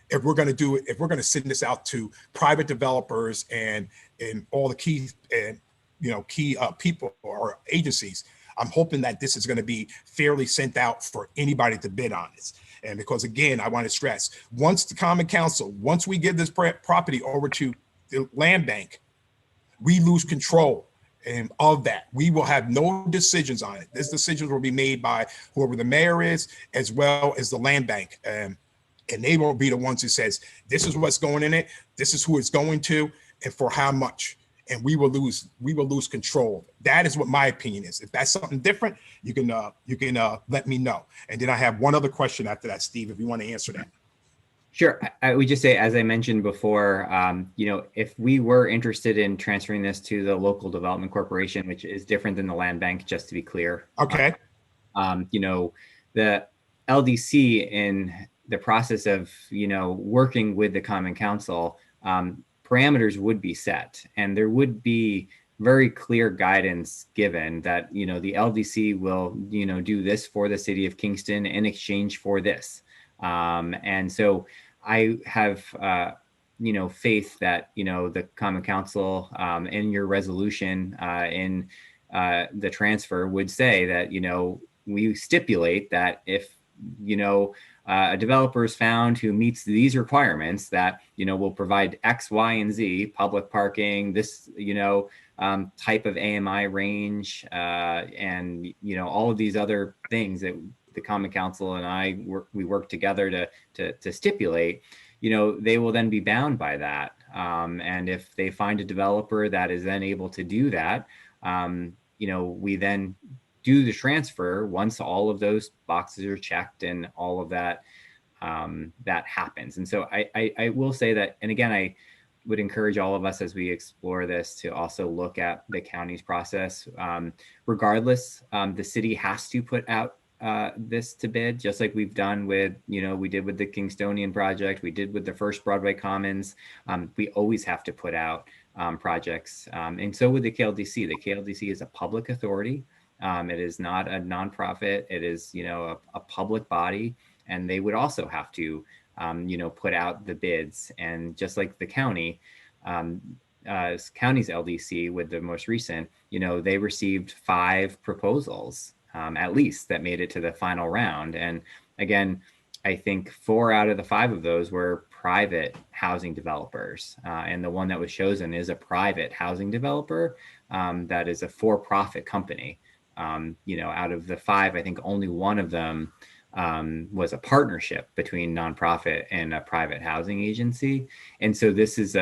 [SPEAKER 4] if we're going to send this out to private developers and all the key people or agencies, I'm hoping that this is going to be fairly sent out for anybody to bid on this. And because again, I want to stress, once the Common Council, once we give this property over to the land bank, we lose control of that. We will have no decisions on it. This decisions will be made by whoever the mayor is, as well as the land bank. And they will be the ones who says, this is what's going in it, this is who it's going to, and for how much. And we will lose control. That is what my opinion is. If that's something different, you can let me know. And then I have one other question after that, Steve, if you want to answer that.
[SPEAKER 7] Sure. I would just say, as I mentioned before, if we were interested in transferring this to the local development corporation, which is different than the land bank, just to be clear.
[SPEAKER 4] Okay.
[SPEAKER 7] LDC, in the process of, working with the Common Council, parameters would be set, and there would be very clear guidance given that, the LDC will, do this for the city of Kingston in exchange for this. And so I have, faith that, the Common Council, in your resolution, in the transfer would say that, we stipulate that if, a developer is found who meets these requirements, that, will provide X, Y, and Z, public parking, this, type of AMI range, and, all of these other things that the Common Council and we work together to stipulate, they will then be bound by that. And if they find a developer that is then able to do that, we then do the transfer once all of those boxes are checked and all of that that happens. And so I will say that, and again, I would encourage all of us as we explore this to also look at the county's process. Regardless, the city has to put out this to bid, just like we've done with, we did with the Kingstonian project, we did with the first Broadway Commons. We always have to put out projects. And so with the KLDC is a public authority. It is not a nonprofit. It is, a public body, and they would also have to, put out the bids. And just like the county, county's LDC with the most recent, they received 5 proposals, at least, that made it to the final round. And again, I think 4 out of the 5 of those were private housing developers. And the one that was chosen is a private housing developer that is a for-profit company. Out of the 5, I think only one of them was a partnership between nonprofit and a private housing agency. And so this is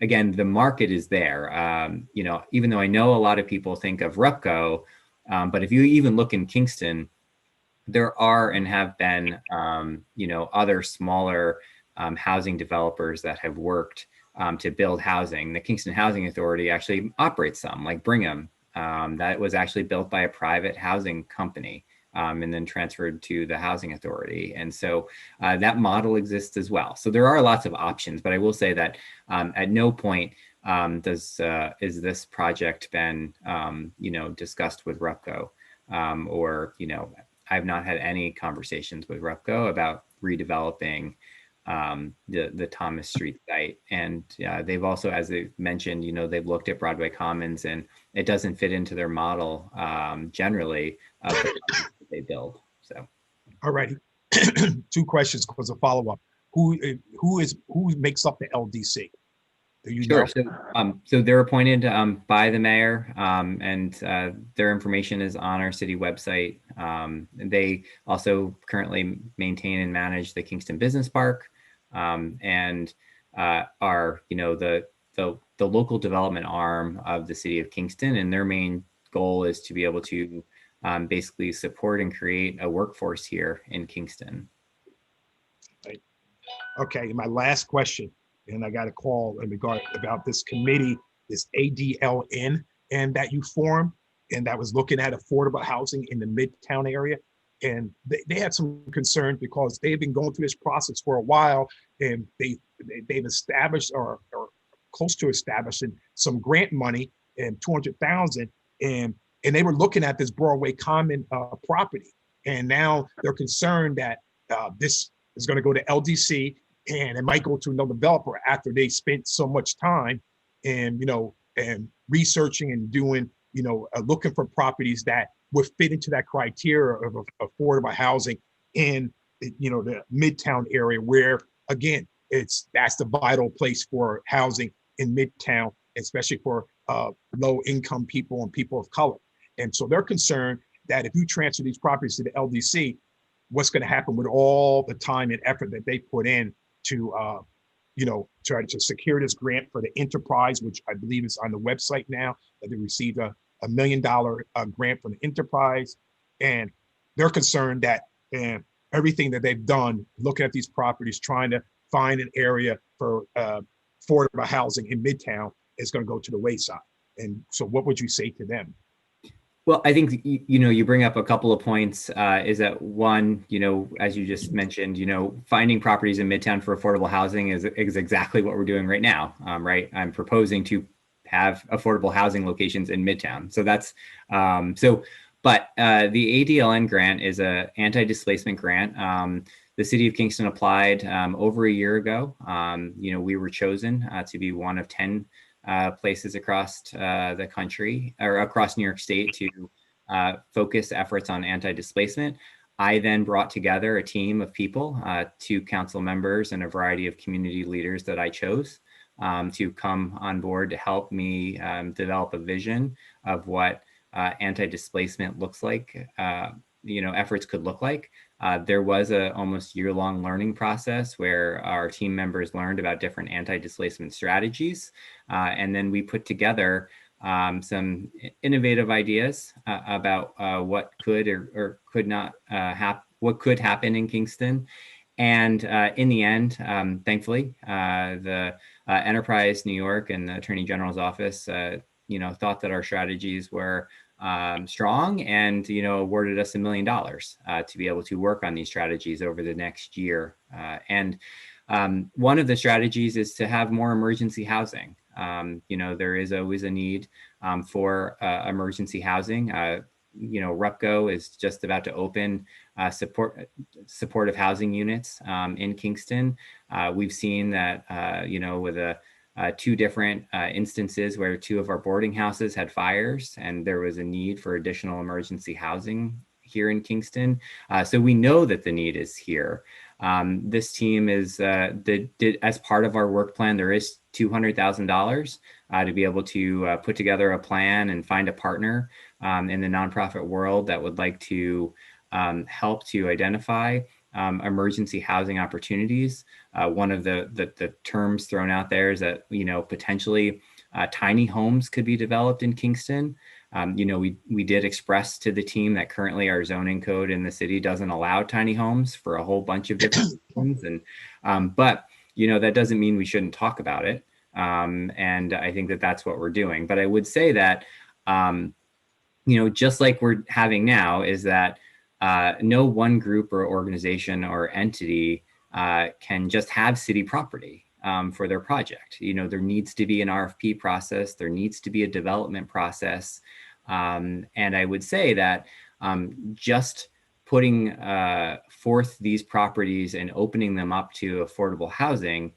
[SPEAKER 7] again, the market is there. Even though I know a lot of people think of Repco, but if you even look in Kingston, there are and have been, other smaller housing developers that have worked to build housing. The Kingston Housing Authority actually operates some, like Brigham, that was actually built by a private housing company and then transferred to the Housing Authority. And so that model exists as well. So there are lots of options, but I will say that at no point is this project been, discussed with Repco, or, I've not had any conversations with Repco about redeveloping the Thomas Street site. And they've also, as they've mentioned, they've looked at Broadway Commons, and it doesn't fit into their model generally of the they build. So,
[SPEAKER 4] all righty. 2 questions as a follow-up. Who makes up the LDC? Do you know?
[SPEAKER 7] So they're appointed by the mayor, and their information is on our city website. They also currently maintain and manage the Kingston Business Park, and are the local development arm of the city of Kingston. And their main goal is to be able to basically support and create a workforce here in Kingston.
[SPEAKER 4] Right. Okay, my last question, and I got a call in regard about this committee, this ADLN, and that you formed, and that was looking at affordable housing in the Midtown area. And they had some concerns because they've been going through this process for a while, and they've established or close to establishing some grant money and 200,000, and they were looking at this Broadway Common property, and now they're concerned that this is going to go to LDC, and it might go to another developer after they spent so much time and researching and doing looking for properties that would fit into that criteria of affordable housing in the Midtown area, where again that's the vital place for housing in Midtown, especially for low income people and people of color. And so they're concerned that if you transfer these properties to the LDC, what's going to happen with all the time and effort that they put in to try to secure this grant for the enterprise, which I believe is on the website now, that they received a $1 million grant from the enterprise. And they're concerned that everything that they've done, looking at these properties, trying to find an area for affordable housing in Midtown, is going to go to the wayside. And so what would you say to them?
[SPEAKER 7] Well, I think, you bring up a couple of points, is that one, as you just mentioned, finding properties in Midtown for affordable housing is exactly what we're doing right now, right? I'm proposing to have affordable housing locations in Midtown. So that's, but the ADLN grant is a anti-displacement grant. The city of Kingston applied over a year ago. We were chosen to be one of 10 places across the country or across New York State to focus efforts on anti-displacement. I then brought together a team of people, 2 council members and a variety of community leaders that I chose to come on board to help me develop a vision of what anti-displacement looks like, efforts could look like. There was a almost year-long learning process where our team members learned about different anti-displacement strategies. And then we put together some innovative ideas about what could or could not what could happen in Kingston. And in the end, thankfully, the Enterprise New York and the Attorney General's office, thought that our strategies were strong and, awarded us $1 million to be able to work on these strategies over the next year. And one of the strategies is to have more emergency housing. There is always a need for emergency housing. REPCO is just about to open supportive housing units in Kingston. We've seen that, with 2 different instances where 2 of our boarding houses had fires and there was a need for additional emergency housing here in Kingston. So we know that the need is here. This team is, as part of our work plan, there is $200,000 to be able to put together a plan and find a partner in the nonprofit world that would like to help to identify emergency housing opportunities. One of the terms thrown out there is that, potentially tiny homes could be developed in Kingston. We did express to the team that currently our zoning code in the city doesn't allow tiny homes for a whole bunch of different reasons. And, but, that doesn't mean we shouldn't talk about it. And I think that that's what we're doing. But I would say that, just like we're having now, is that no one group or organization or entity can just have city property for their project. There needs to be an RFP process. There needs to be a development process. And I would say that just putting forth these properties and opening them up to affordable housing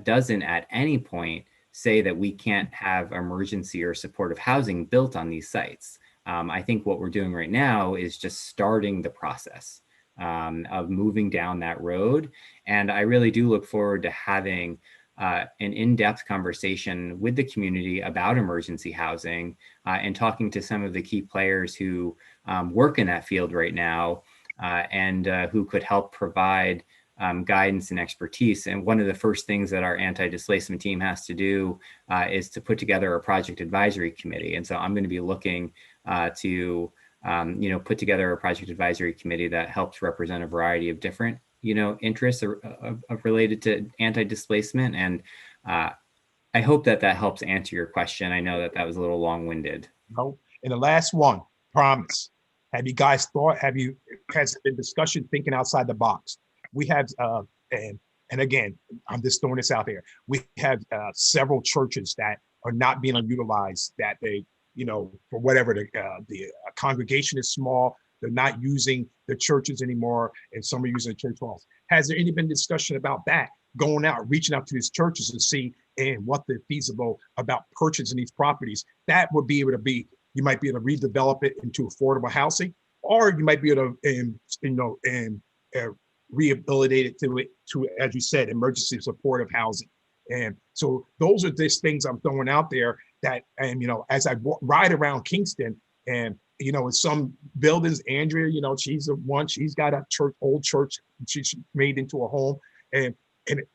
[SPEAKER 7] doesn't at any point say that we can't have emergency or supportive housing built on these sites. I think what we're doing right now is just starting the process of moving down that road. And I really do look forward to having an in-depth conversation with the community about emergency housing and talking to some of the key players who work in that field right now and who could help provide guidance and expertise. And one of the first things that our anti-displacement team has to do is to put together a project advisory committee. And so I'm going to be looking to put together a project advisory committee that helps represent a variety of different interests related to anti-displacement. And I hope that helps answer your question. I know that was a little long-winded.
[SPEAKER 4] No. And the last one, promise. Has it been discussion thinking outside the box? We have, and again, I'm just throwing this out there. We have several churches that are not being utilized, that they, for whatever the congregation is small, they're not using the churches anymore, and some are using church halls. Has there any been discussion about that, going out, reaching out to these churches and see and what they're feasible about purchasing these properties? That would be able to be, you might be able to redevelop it into affordable housing, or you might be able to, rehabilitate it to, as you said, emergency supportive housing. And so those are just things I'm throwing out there that, and, as I ride around Kingston and, in some buildings, Andrea, she's the one, she's got a old church, she's made into a home. And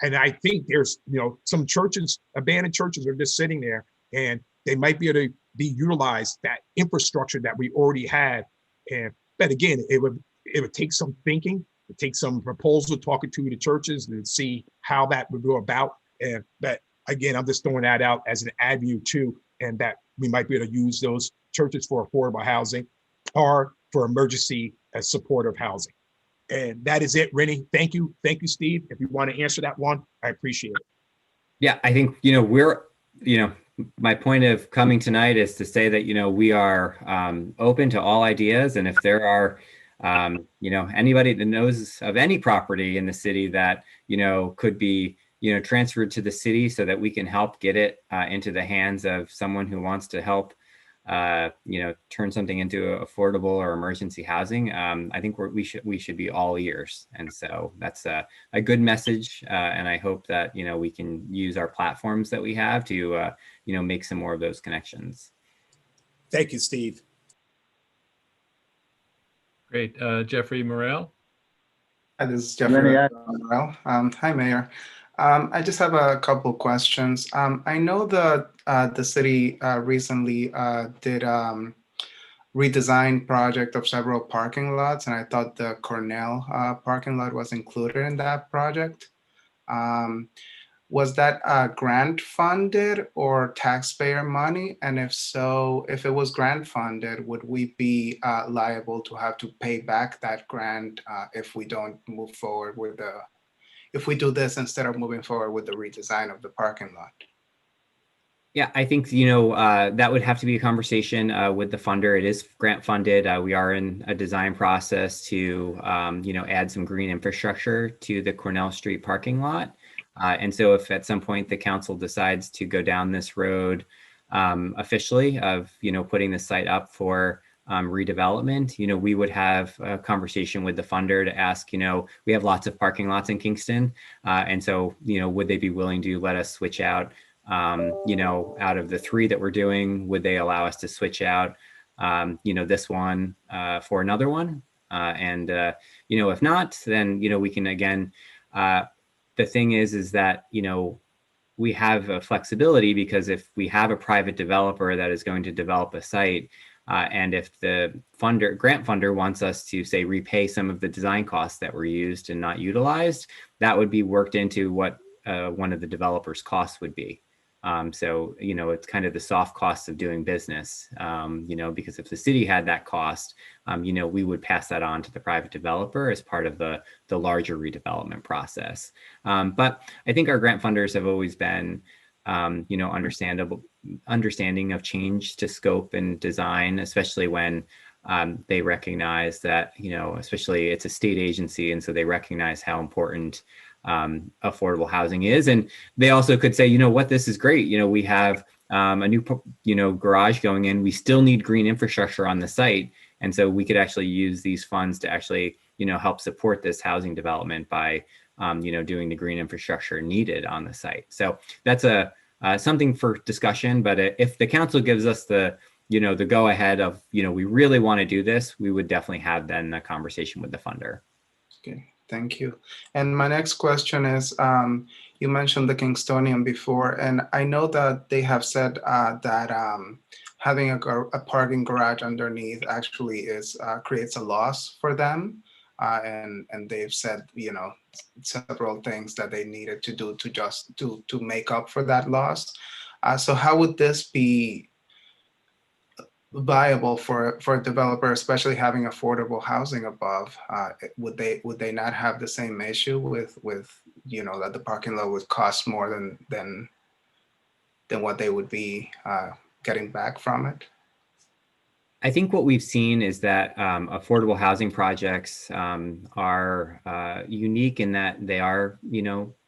[SPEAKER 4] I think there's, some churches, abandoned churches are just sitting there and they might be able to be utilized, that infrastructure that we already had. But again, it would take some thinking. It takes some proposal, talking to the churches and see how that would go about. But again, I'm just throwing that out as an avenue too, and that we might be able to use those churches for affordable housing. hard for emergency supportive housing. And that is it, Rennie. Thank you. Thank you, Steve. If you want to answer that one, I appreciate it.
[SPEAKER 7] Yeah, I think, my point of coming tonight is to say that, we are open to all ideas. And if there are, anybody that knows of any property in the city that, could be, transferred to the city so that we can help get it into the hands of someone who wants to help, turn something into affordable or emergency housing, I think we should be all ears. And so that's a good message. And I hope that, we can use our platforms that we have to, make some more of those connections.
[SPEAKER 4] Thank you, Steve.
[SPEAKER 2] Great. Jeffrey Morel.
[SPEAKER 9] Hi, this is Jeffrey Morel. Hi, Mayor. I just have a couple questions. I know that the city recently did redesign project of several parking lots, and I thought the Cornell parking lot was included in that project. Was that grant funded or taxpayer money? And if so, if it was grant funded, would we be liable to have to pay back that grant if we don't move forward with if we do this instead of moving forward with the redesign of the parking lot?
[SPEAKER 7] Yeah, I think, that would have to be a conversation with the funder. It is grant funded. We are in a design process to, add some green infrastructure to the Cornell Street parking lot. And so if at some point the council decides to go down this road officially of, putting the site up for redevelopment, we would have a conversation with the funder to ask, we have lots of parking lots in Kingston. And so, would they be willing to let us switch out, out of the 3 that we're doing, would they allow us to switch out, this one for another one? And, if not, then, we can again, the thing is that, we have a flexibility because if we have a private developer that is going to develop a site, and if the grant funder wants us to say repay some of the design costs that were used and not utilized, that would be worked into what one of the developer's costs would be. So, it's kind of the soft costs of doing business, because if the city had that cost, we would pass that on to the private developer as part of the larger redevelopment process. But I think our grant funders have always been, understanding of change to scope and design, especially when they recognize that, especially it's a state agency. And so they recognize how important affordable housing is. And they also could say, what, this is great. We have a new, garage going in. We still need green infrastructure on the site. And so we could actually use these funds to actually, help support this housing development by, doing the green infrastructure needed on the site. So that's something for discussion. But if the council gives us the go ahead of, we really want to do this, we would definitely have then a conversation with the funder.
[SPEAKER 9] Okay. Thank you. And my next question is, you mentioned the Kingstonian before, and I know that they have said that having a parking garage underneath actually creates a loss for them. And they've said, several things that they needed to do to make up for that loss. So how would this be viable for a developer, especially having affordable housing above? Would they not have the same issue with that the parking lot would cost more than what they would be getting back from it?
[SPEAKER 7] I think what we've seen is that affordable housing projects are unique in that they are,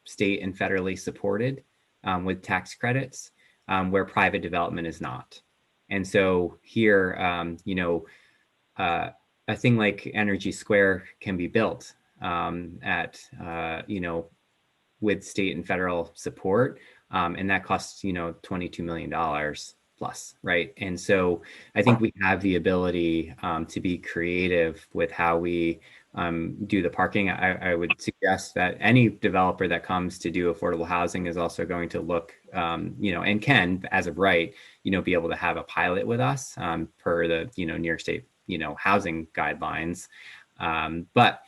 [SPEAKER 7] state and federally supported with tax credits, where private development is not. And so here, a thing like Energy Square can be built with state and federal support, and that costs, $22 million plus, right? And so I think we have the ability to be creative with how we do the parking. I would suggest that any developer that comes to do affordable housing is also going to look, and can, as of right, be able to have a pilot with us per the, New York State, housing guidelines. But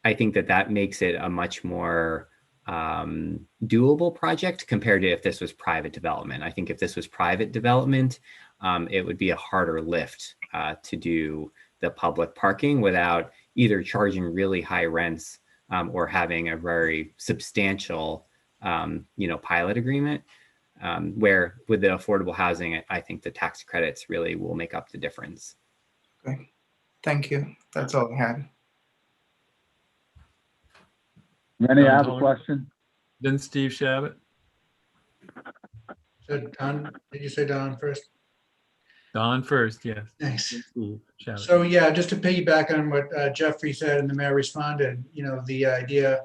[SPEAKER 7] I think that makes it a much more doable project compared to if this was private development. I think if this was private development, it would be a harder lift to do the public parking without either charging really high rents or having a very substantial, pilot agreement. Where with the affordable housing, I think the tax credits really will make up the difference.
[SPEAKER 9] Okay, thank you. That's all I had.
[SPEAKER 6] Rennie, I have a
[SPEAKER 2] Don,
[SPEAKER 6] question.
[SPEAKER 2] Then Steve Shabbat.
[SPEAKER 5] So Don, did you say Don first?
[SPEAKER 2] Don first, yes.
[SPEAKER 5] Thanks.
[SPEAKER 2] Steve Shabbat.
[SPEAKER 5] So yeah, just to piggyback on what Jeffrey said and the mayor responded, the idea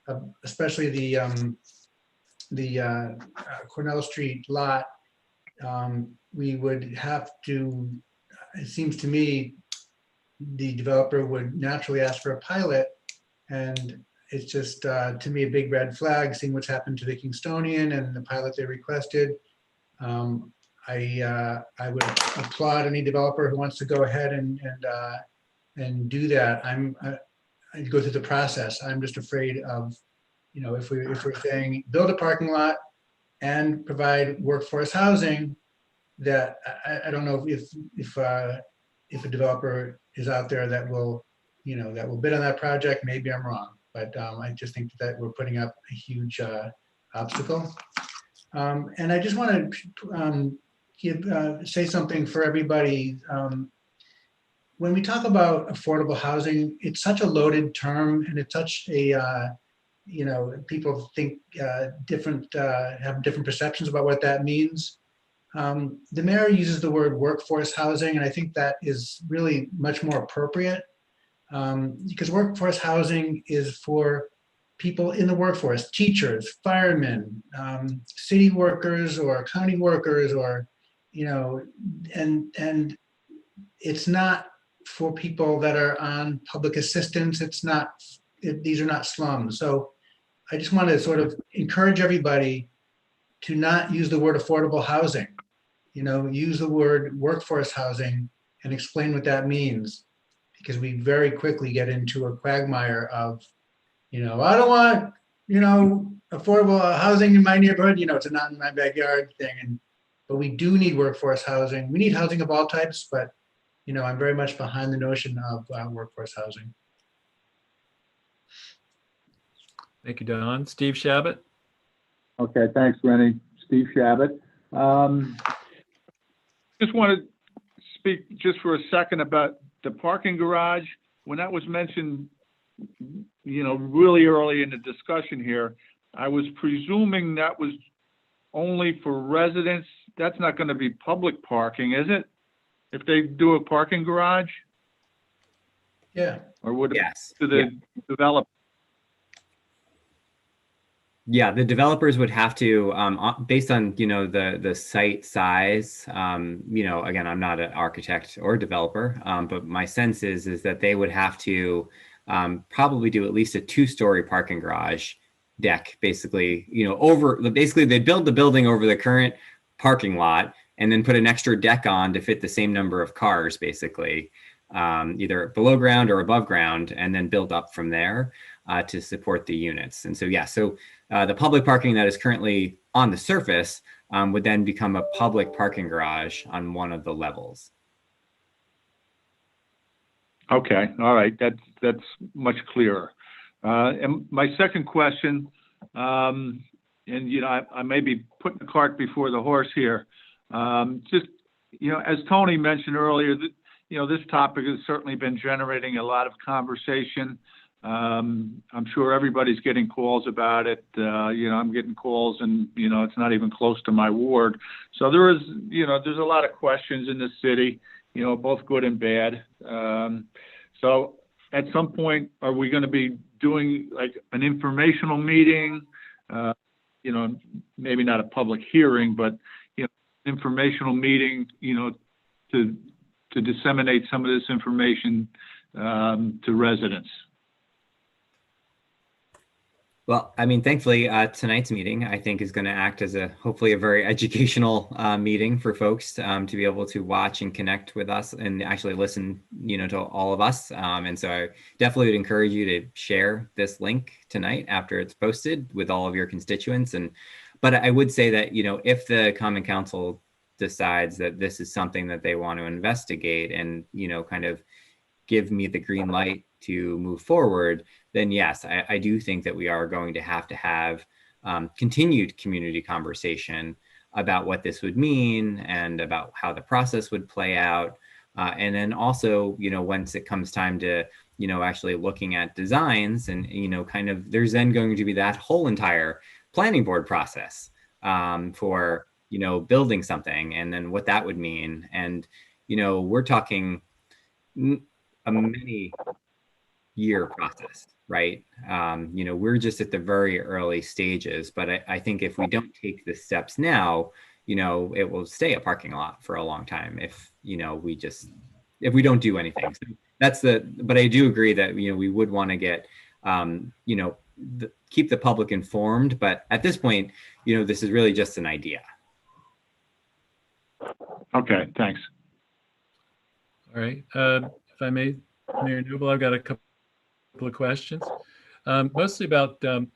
[SPEAKER 5] of especially the Cornell Street lot, we would have to, it seems to me, the developer would naturally ask for a pilot. And it's just, to me, a big red flag, seeing what's happened to the Kingstonian and the pilot they requested. I would applaud any developer who wants to go ahead and do that. I'd go through the process. I'm just afraid of, if we're saying build a parking lot and provide workforce housing, that I don't know if a developer is out there that will bid on that project. Maybe I'm wrong, but I just think that we're putting up a huge obstacle. And I just want to say something for everybody. When we talk about affordable housing, it's such a loaded term, and it's such a people think have different perceptions about what that means. The mayor uses the word workforce housing, and I think that is really much more appropriate, because workforce housing is for people in the workforce, teachers, firemen, city workers or county workers, or, and it's not for people that are on public assistance. These are not slums. So I just want to sort of encourage everybody to not use the word affordable housing, use the word workforce housing and explain what that means, because we very quickly get into a quagmire of, I don't want, affordable housing in my neighborhood, it's a not in my backyard thing. But we do need workforce housing. We need housing of all types, but, I'm very much behind the notion of workforce housing.
[SPEAKER 2] Thank you, Don. Steve Shabbat.
[SPEAKER 6] Okay, thanks, Rennie. Steve Shabbat. Just want to speak just for a second about the parking garage. When that was mentioned, really early in the discussion here, I was presuming that was only for residents. That's not going to be public parking, is it? If they do a parking garage?
[SPEAKER 5] Yeah.
[SPEAKER 6] Or would it
[SPEAKER 7] Yes.
[SPEAKER 6] to the developer?
[SPEAKER 7] Yeah, the developers would have to, based on, the site size, again, I'm not an architect or developer, but my sense is that they would have to probably do at least a 2-story parking garage deck, basically, basically they build the building over the current parking lot and then put an extra deck on to fit the same number of cars, basically, either below ground or above ground, and then build up from there to support the units. And so, the public parking that is currently on the surface would then become a public parking garage on one of the levels.
[SPEAKER 6] Okay, all right, that's much clearer. And my second question, and I may be putting the cart before the horse here. Just as Tony mentioned earlier, this topic has certainly been generating a lot of conversation. I'm sure everybody's getting calls about it. I'm getting calls, and it's not even close to my ward. So there's a lot of questions in the city, both good and bad. So at some point, are we going to be doing like an informational meeting? Maybe not a public hearing, but informational meeting, to disseminate some of this information to residents.
[SPEAKER 7] Well, I mean, thankfully, tonight's meeting, I think, is going to act as hopefully a very educational meeting for folks to be able to watch and connect with us and actually listen, to all of us. And so I definitely would encourage you to share this link tonight after it's posted with all of your constituents. But I would say that, if the Common Council decides that this is something that they want to investigate and, kind of give me the green light to move forward, then yes, I do think that we are going to have continued community conversation about what this would mean and about how the process would play out. And then also, once it comes time to, actually looking at designs and, kind of, there's then going to be that whole entire planning board process for, building something and then what that would mean. And, we're talking a many year process, right? We're just at the very early stages, but I think if we don't take the steps now, it will stay a parking lot for a long time if, if we don't do anything. So but I do agree that, we would want to get, keep the public informed, but at this point, this is really just an idea.
[SPEAKER 6] Okay, thanks.
[SPEAKER 2] All right. If I may, Mayor Noble, I've got a couple of questions, mostly about the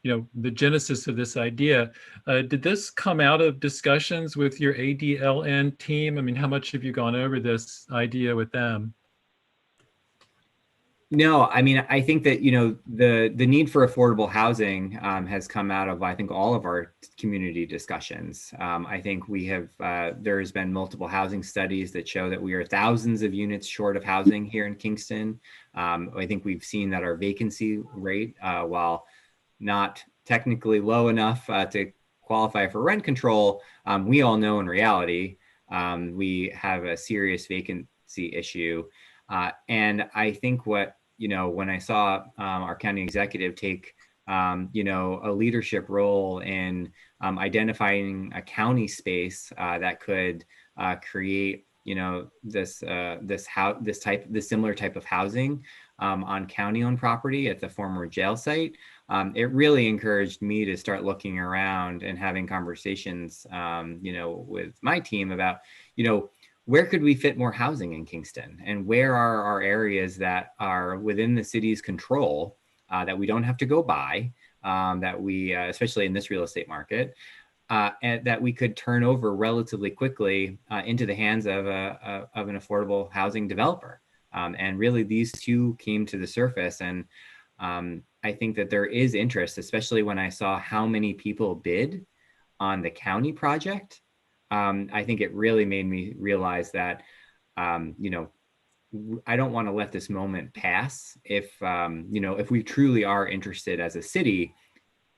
[SPEAKER 2] genesis of this idea. Did this come out of discussions with your ADLN team? I mean, how much have you gone over this idea with them?
[SPEAKER 7] No, I mean, I think that, the need for affordable housing has come out of, I think, all of our community discussions. I think we have, there's been multiple housing studies that show that we are thousands of units short of housing here in Kingston. I think we've seen that our vacancy rate, while not technically low enough to qualify for rent control, we all know in reality, we have a serious vacancy issue. And I think what, when I saw our county executive take, a leadership role in identifying a county space that could create, this similar type of housing on county-owned property at the former jail site, it really encouraged me to start looking around and having conversations, with my team about, where could we fit more housing in Kingston, and where are our areas that are within the city's control that we don't have to go buy, that we, especially in this real estate market, and that we could turn over relatively quickly into the hands of an affordable housing developer. And really, these two came to the surface, and I think that there is interest, especially when I saw how many people bid on the county project. I think it really made me realize that, I don't want to let this moment pass if we truly are interested as a city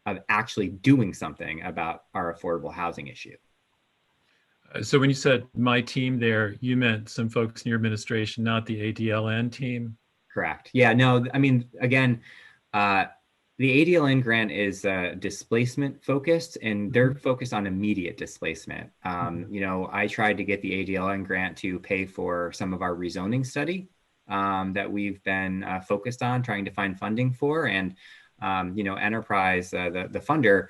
[SPEAKER 7] of actually doing something about our affordable housing issue.
[SPEAKER 2] So when you said my team there, you meant some folks in your administration, not the ADLN team?
[SPEAKER 7] Correct. Yeah, no, I mean, again, the ADLN grant is displacement focused, and they're focused on immediate displacement. I tried to get the ADLN grant to pay for some of our rezoning study that we've been focused on trying to find funding for. And, Enterprise, the funder,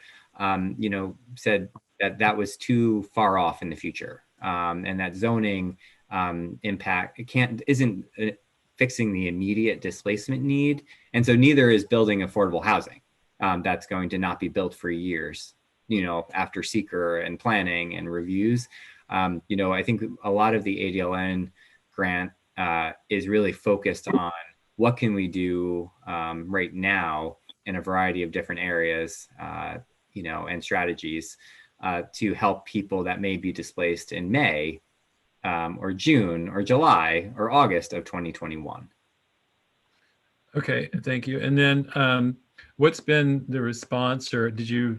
[SPEAKER 7] said that was too far off in the future, and that zoning impact isn't fixing the immediate displacement need. And so neither is building affordable housing that's going to not be built for years, after seeker and planning and reviews. I think a lot of the ADLN grant is really focused on what can we do right now in a variety of different areas, and strategies to help people that may be displaced in May or June or July or August of 2021.
[SPEAKER 2] Okay, thank you. And then what's been the response, or did you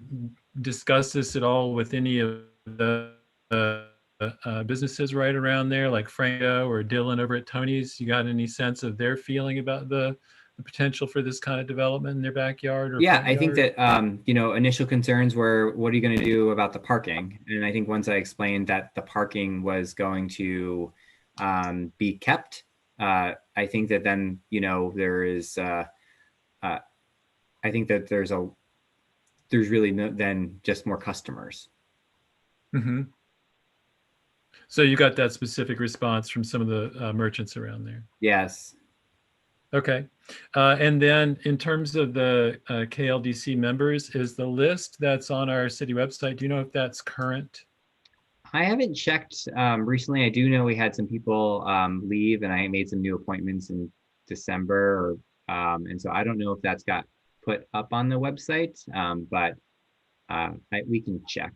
[SPEAKER 2] discuss this at all with any of the businesses right around there, like Franco or Dylan over at Tony's? You got any sense of their feeling about the potential for this kind of development in their backyard? Or
[SPEAKER 7] yeah, I think that, initial concerns were, what are you going to do about the parking? And I think once I explained that the parking was going to be kept, I think that then, there is, I think that there's really then just more customers.
[SPEAKER 2] Mm-hmm. So you got that specific response from some of the merchants around there?
[SPEAKER 7] Yes.
[SPEAKER 2] Okay. And then in terms of the KLDC members, is the list that's on our city website, do you know if that's current?
[SPEAKER 7] I haven't checked recently. I do know we had some people leave, and I made some new appointments in December, and so I don't know if that's got put up on the website, but we can check.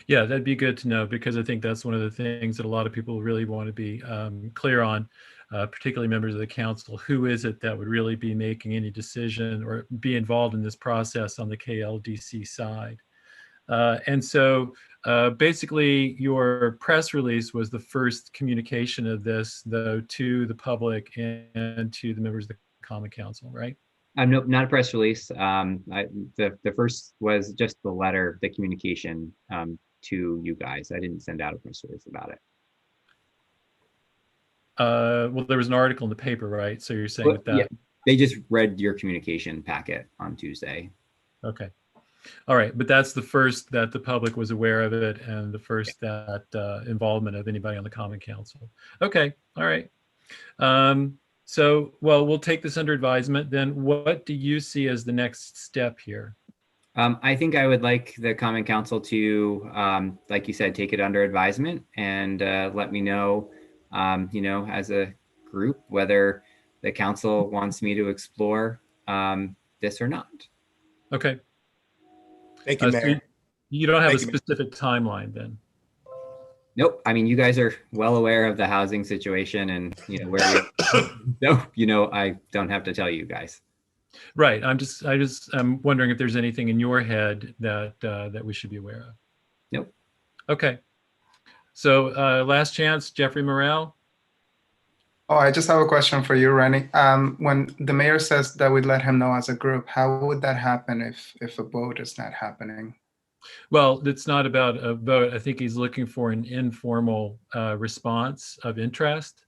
[SPEAKER 2] Yeah, that'd be good to know, because I think that's one of the things that a lot of people really want to be clear on, particularly members of the council. Who is it that would really be making any decision or be involved in this process on the KLDC side? And so basically your press release was the first communication of this, though, to the public and to the members of the Common Council, right?
[SPEAKER 7] Nope, not a press release. The first was just the letter, the communication to you guys. I didn't send out a press release about it.
[SPEAKER 2] Well, there was an article in the paper, right? So you're saying that.
[SPEAKER 7] Yeah, they just read your communication packet on Tuesday.
[SPEAKER 2] Okay. All right. But that's the first that the public was aware of it, and the first that involvement of anybody on the Common Council. Okay. All right. So, well, we'll take this under advisement. Then what do you see as the next step here?
[SPEAKER 7] I think I would like the Common Council to, like you said, take it under advisement and let me know, as a group, whether the council wants me to explore this or not.
[SPEAKER 2] Okay.
[SPEAKER 4] Thank you,
[SPEAKER 2] So
[SPEAKER 4] Mayor.
[SPEAKER 2] you don't have
[SPEAKER 4] Thank
[SPEAKER 2] a
[SPEAKER 4] you,
[SPEAKER 2] specific timeline then?
[SPEAKER 7] Nope. I mean, you guys are well aware of the housing situation and, where no, I don't have to tell you guys.
[SPEAKER 2] Right. I'm wondering if there's anything in your head that we should be aware of.
[SPEAKER 7] Nope.
[SPEAKER 2] Okay. So last chance, Jeffrey Morrell.
[SPEAKER 9] Oh, I just have a question for you, Rennie. When the mayor says that we'd let him know as a group, how would that happen if a vote is not happening?
[SPEAKER 2] Well, it's not about a vote. I think he's looking for an informal response of interest.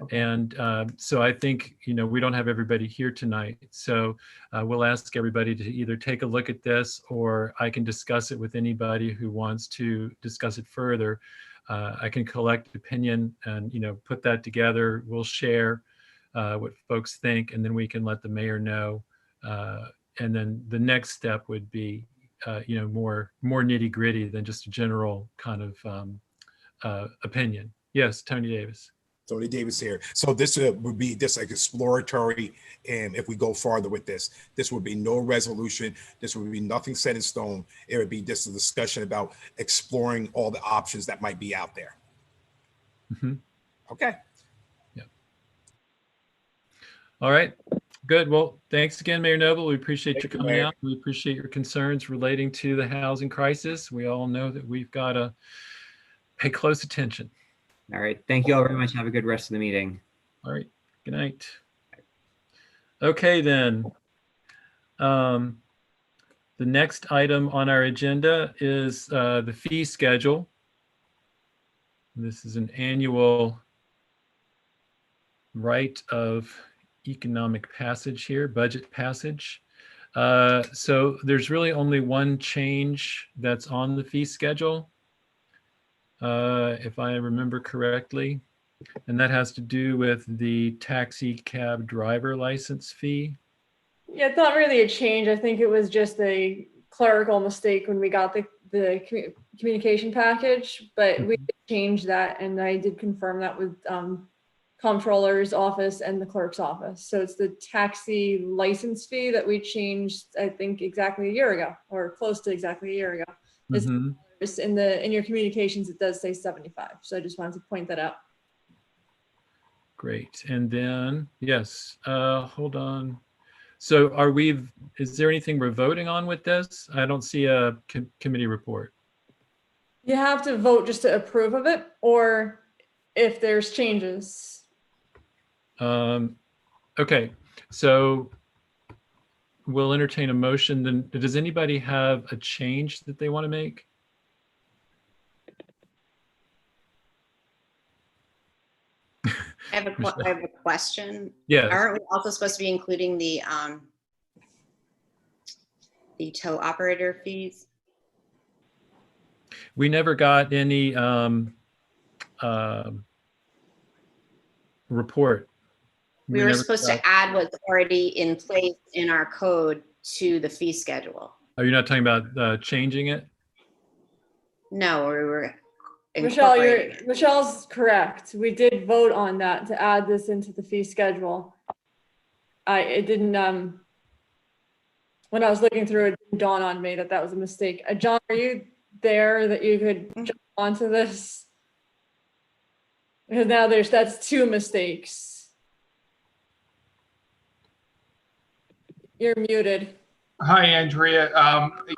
[SPEAKER 2] Okay. And so I think, we don't have everybody here tonight. So we'll ask everybody to either take a look at this, or I can discuss it with anybody who wants to discuss it further. I can collect opinion and, put that together. We'll share what folks think, and then we can let the mayor know. And then the next step would be, more nitty gritty than just a general kind of opinion. Yes, Tony Davis.
[SPEAKER 4] Tony Davis here. So this would be just like exploratory, and if we go farther with this would be no resolution. This would be nothing set in stone. It would be just a discussion about exploring all the options that might be out there.
[SPEAKER 2] Mm-hmm.
[SPEAKER 4] Okay.
[SPEAKER 2] Yeah. All right. Good. Well, thanks again, Mayor Noble. We appreciate you coming out. We appreciate your concerns relating to the housing crisis. We all know that we've got to pay close attention.
[SPEAKER 7] All right. Thank you all very much. Have a good rest of the meeting.
[SPEAKER 2] All right. Good night. Okay, then. The next item on our agenda is the fee schedule. This is an annual right of economic passage here, budget passage. So there's really only one change that's on the fee schedule, if I remember correctly, and that has to do with the taxi cab driver license fee.
[SPEAKER 1] Yeah, it's not really a change. I think it was just a clerical mistake when we got the communication package, but we did change that, and I did confirm that with Comptroller's office and the clerk's office. So it's the taxi license fee that we changed, I think, exactly a year ago, or close to exactly a year ago. It's in your communications, it does say 75. So I just wanted to point that out.
[SPEAKER 2] Great. And then, yes, hold on. So is there anything we're voting on with this? I don't see a committee report.
[SPEAKER 1] You have to vote just to approve of it, or if there's changes.
[SPEAKER 2] Okay, so we'll entertain a motion. Then, does anybody have a change that they want to make?
[SPEAKER 8] I have a question.
[SPEAKER 2] Yeah.
[SPEAKER 8] Aren't we also supposed to be including the tow operator fees?
[SPEAKER 2] We never got any report.
[SPEAKER 8] We were supposed to add what's already in place in our code to the fee schedule.
[SPEAKER 2] Are you not talking about changing it?
[SPEAKER 8] No, we were
[SPEAKER 1] Michelle,
[SPEAKER 8] incorporating it.
[SPEAKER 1] Michelle's correct. We did vote on that to add this into the fee schedule. it didn't, when I was looking through, it didn't dawn on me that that was a mistake. John, are you there that you could jump onto this? Because now that's two mistakes. You're muted.
[SPEAKER 10] Hi, Andrea.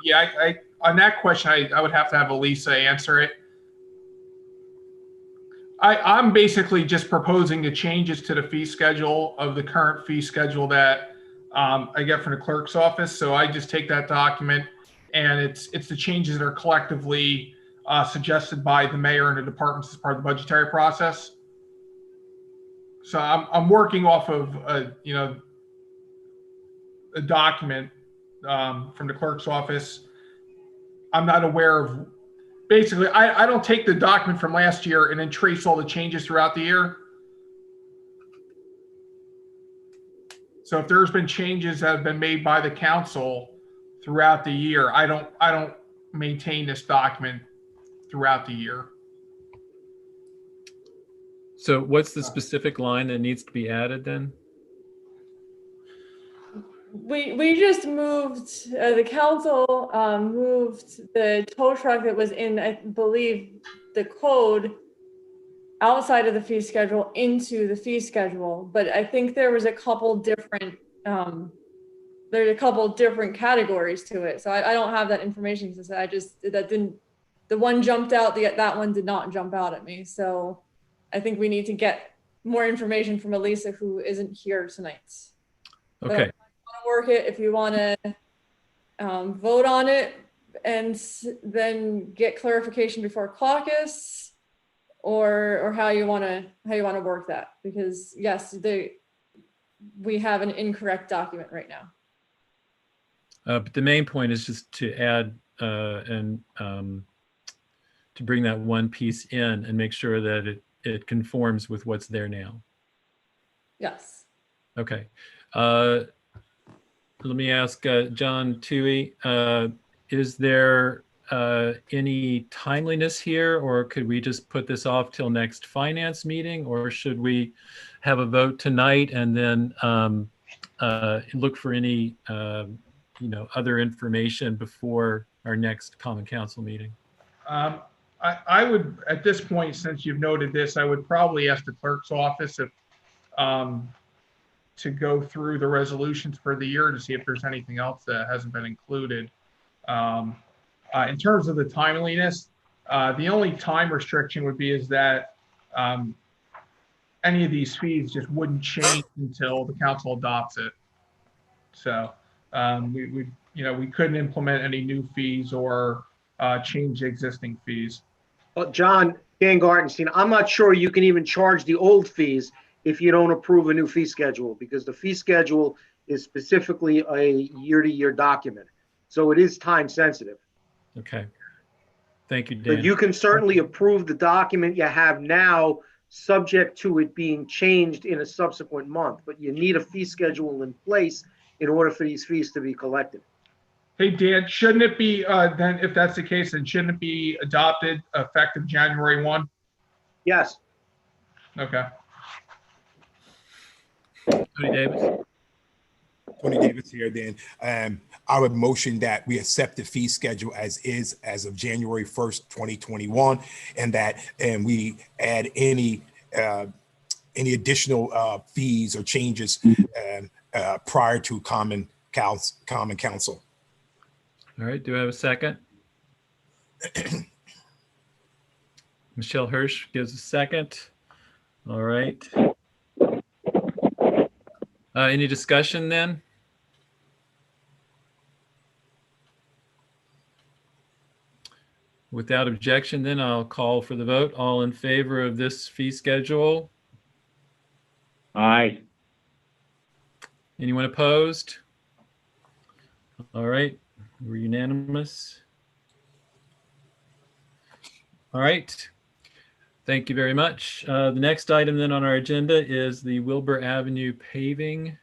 [SPEAKER 10] Yeah, on that question, I would have to have Elisa answer it. I'm basically just proposing the changes to the fee schedule of the current fee schedule that I get from the clerk's office. So I just take that document, and it's the changes that are collectively suggested by the mayor and the departments as part of the budgetary process. So I'm working off of a document from the clerk's office. I'm not aware of, basically, I don't take the document from last year and then trace all the changes throughout the year. So if there's been changes that have been made by the council throughout the year, I don't maintain this document throughout the year.
[SPEAKER 2] So what's the specific line that needs to be added then?
[SPEAKER 1] We just moved, the council moved the tow truck that was in, I believe, the code outside of the fee schedule into the fee schedule. But I think there was a couple different, there's a couple different categories to it. So I don't have that information because the one jumped out, that one did not jump out at me. So I think we need to get more information from Elisa, who isn't here tonight.
[SPEAKER 2] Okay.
[SPEAKER 1] Work it if you want to vote on it and then get clarification before caucus, or how you want to work that, because yes, we have an incorrect document right now.
[SPEAKER 2] But the main point is just to add and to bring that one piece in and make sure that it conforms with what's there now.
[SPEAKER 1] Yes.
[SPEAKER 2] Okay. Let me ask John Toohey, is there any timeliness here, or could we just put this off till next finance meeting, or should we have a vote tonight and then look for any other information before our next common council meeting?
[SPEAKER 10] I would, at this point, since you've noted this, I would probably ask the clerk's office if to go through the resolutions for the year to see if there's anything else that hasn't been included. In terms of the timeliness, the only time restriction would be is that any of these fees just wouldn't change until the council adopts it. So we couldn't implement any new fees or change existing fees.
[SPEAKER 11] Well, John, Dan Gartenstein, I'm not sure you can even charge the old fees if you don't approve a new fee schedule, because the fee schedule is specifically a year-to-year document. So it is time sensitive.
[SPEAKER 2] Okay. Thank you, Dan.
[SPEAKER 11] But you can certainly approve the document you have now, subject to it being changed in a subsequent month. But you need a fee schedule in place in order for these fees to be collected.
[SPEAKER 10] Hey, Dan, shouldn't it be, then if that's the case, then shouldn't it be adopted effective January 1?
[SPEAKER 11] Yes.
[SPEAKER 10] Okay.
[SPEAKER 2] Tony Davis.
[SPEAKER 4] Tony Davis here, then. I would motion that we accept the fee schedule as is as of January 1st, 2021, and we add any additional fees or changes prior to common council.
[SPEAKER 2] All right, do I have a second? Michelle Hirsch gives a second. All right. Any discussion then? Without objection, then I'll call for the vote. All in favor of this fee schedule?
[SPEAKER 12] Aye.
[SPEAKER 2] Anyone opposed? All right, we're unanimous. All right, thank you very much. The next item then on our agenda is the Wilbur Avenue paving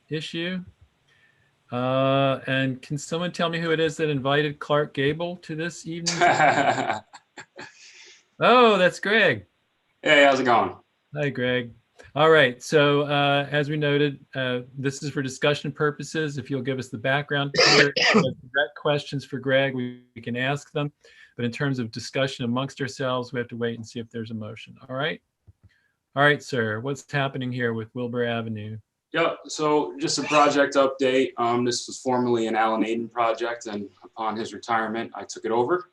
[SPEAKER 2] issue. And can someone tell me who it is that invited Clark Gable to this evening? Oh, that's Greg.
[SPEAKER 12] Hey, how's it going?
[SPEAKER 2] Hi, Greg. All right, so as we noted, this is for discussion purposes. If you'll give us the background here, if you have direct questions for Greg, we can ask them. But in terms of discussion amongst ourselves, we have to wait and see if there's a motion. All right? All right, sir, what's happening here with Wilbur Avenue?
[SPEAKER 12] Yep, so just a project update. This was formerly an Alan Aiden project, and upon his retirement, I took it over.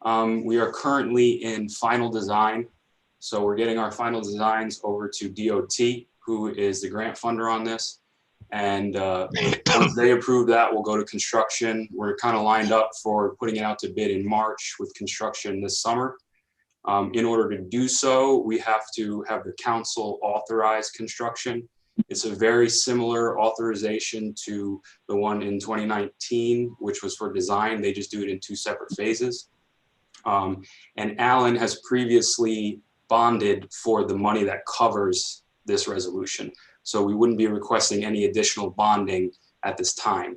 [SPEAKER 12] We are currently in final design. So we're getting our final designs over to DOT, who is the grant funder on this. And once they approve that, we'll go to construction. We're kind of lined up for putting it out to bid in March with construction this summer. In order to do so, we have to have the council authorize construction. It's a very similar authorization to the one in 2019, which was for design. They just do it in 2 separate phases. And Alan has previously bonded for the money that covers this resolution. So we wouldn't be requesting any additional bonding at this time.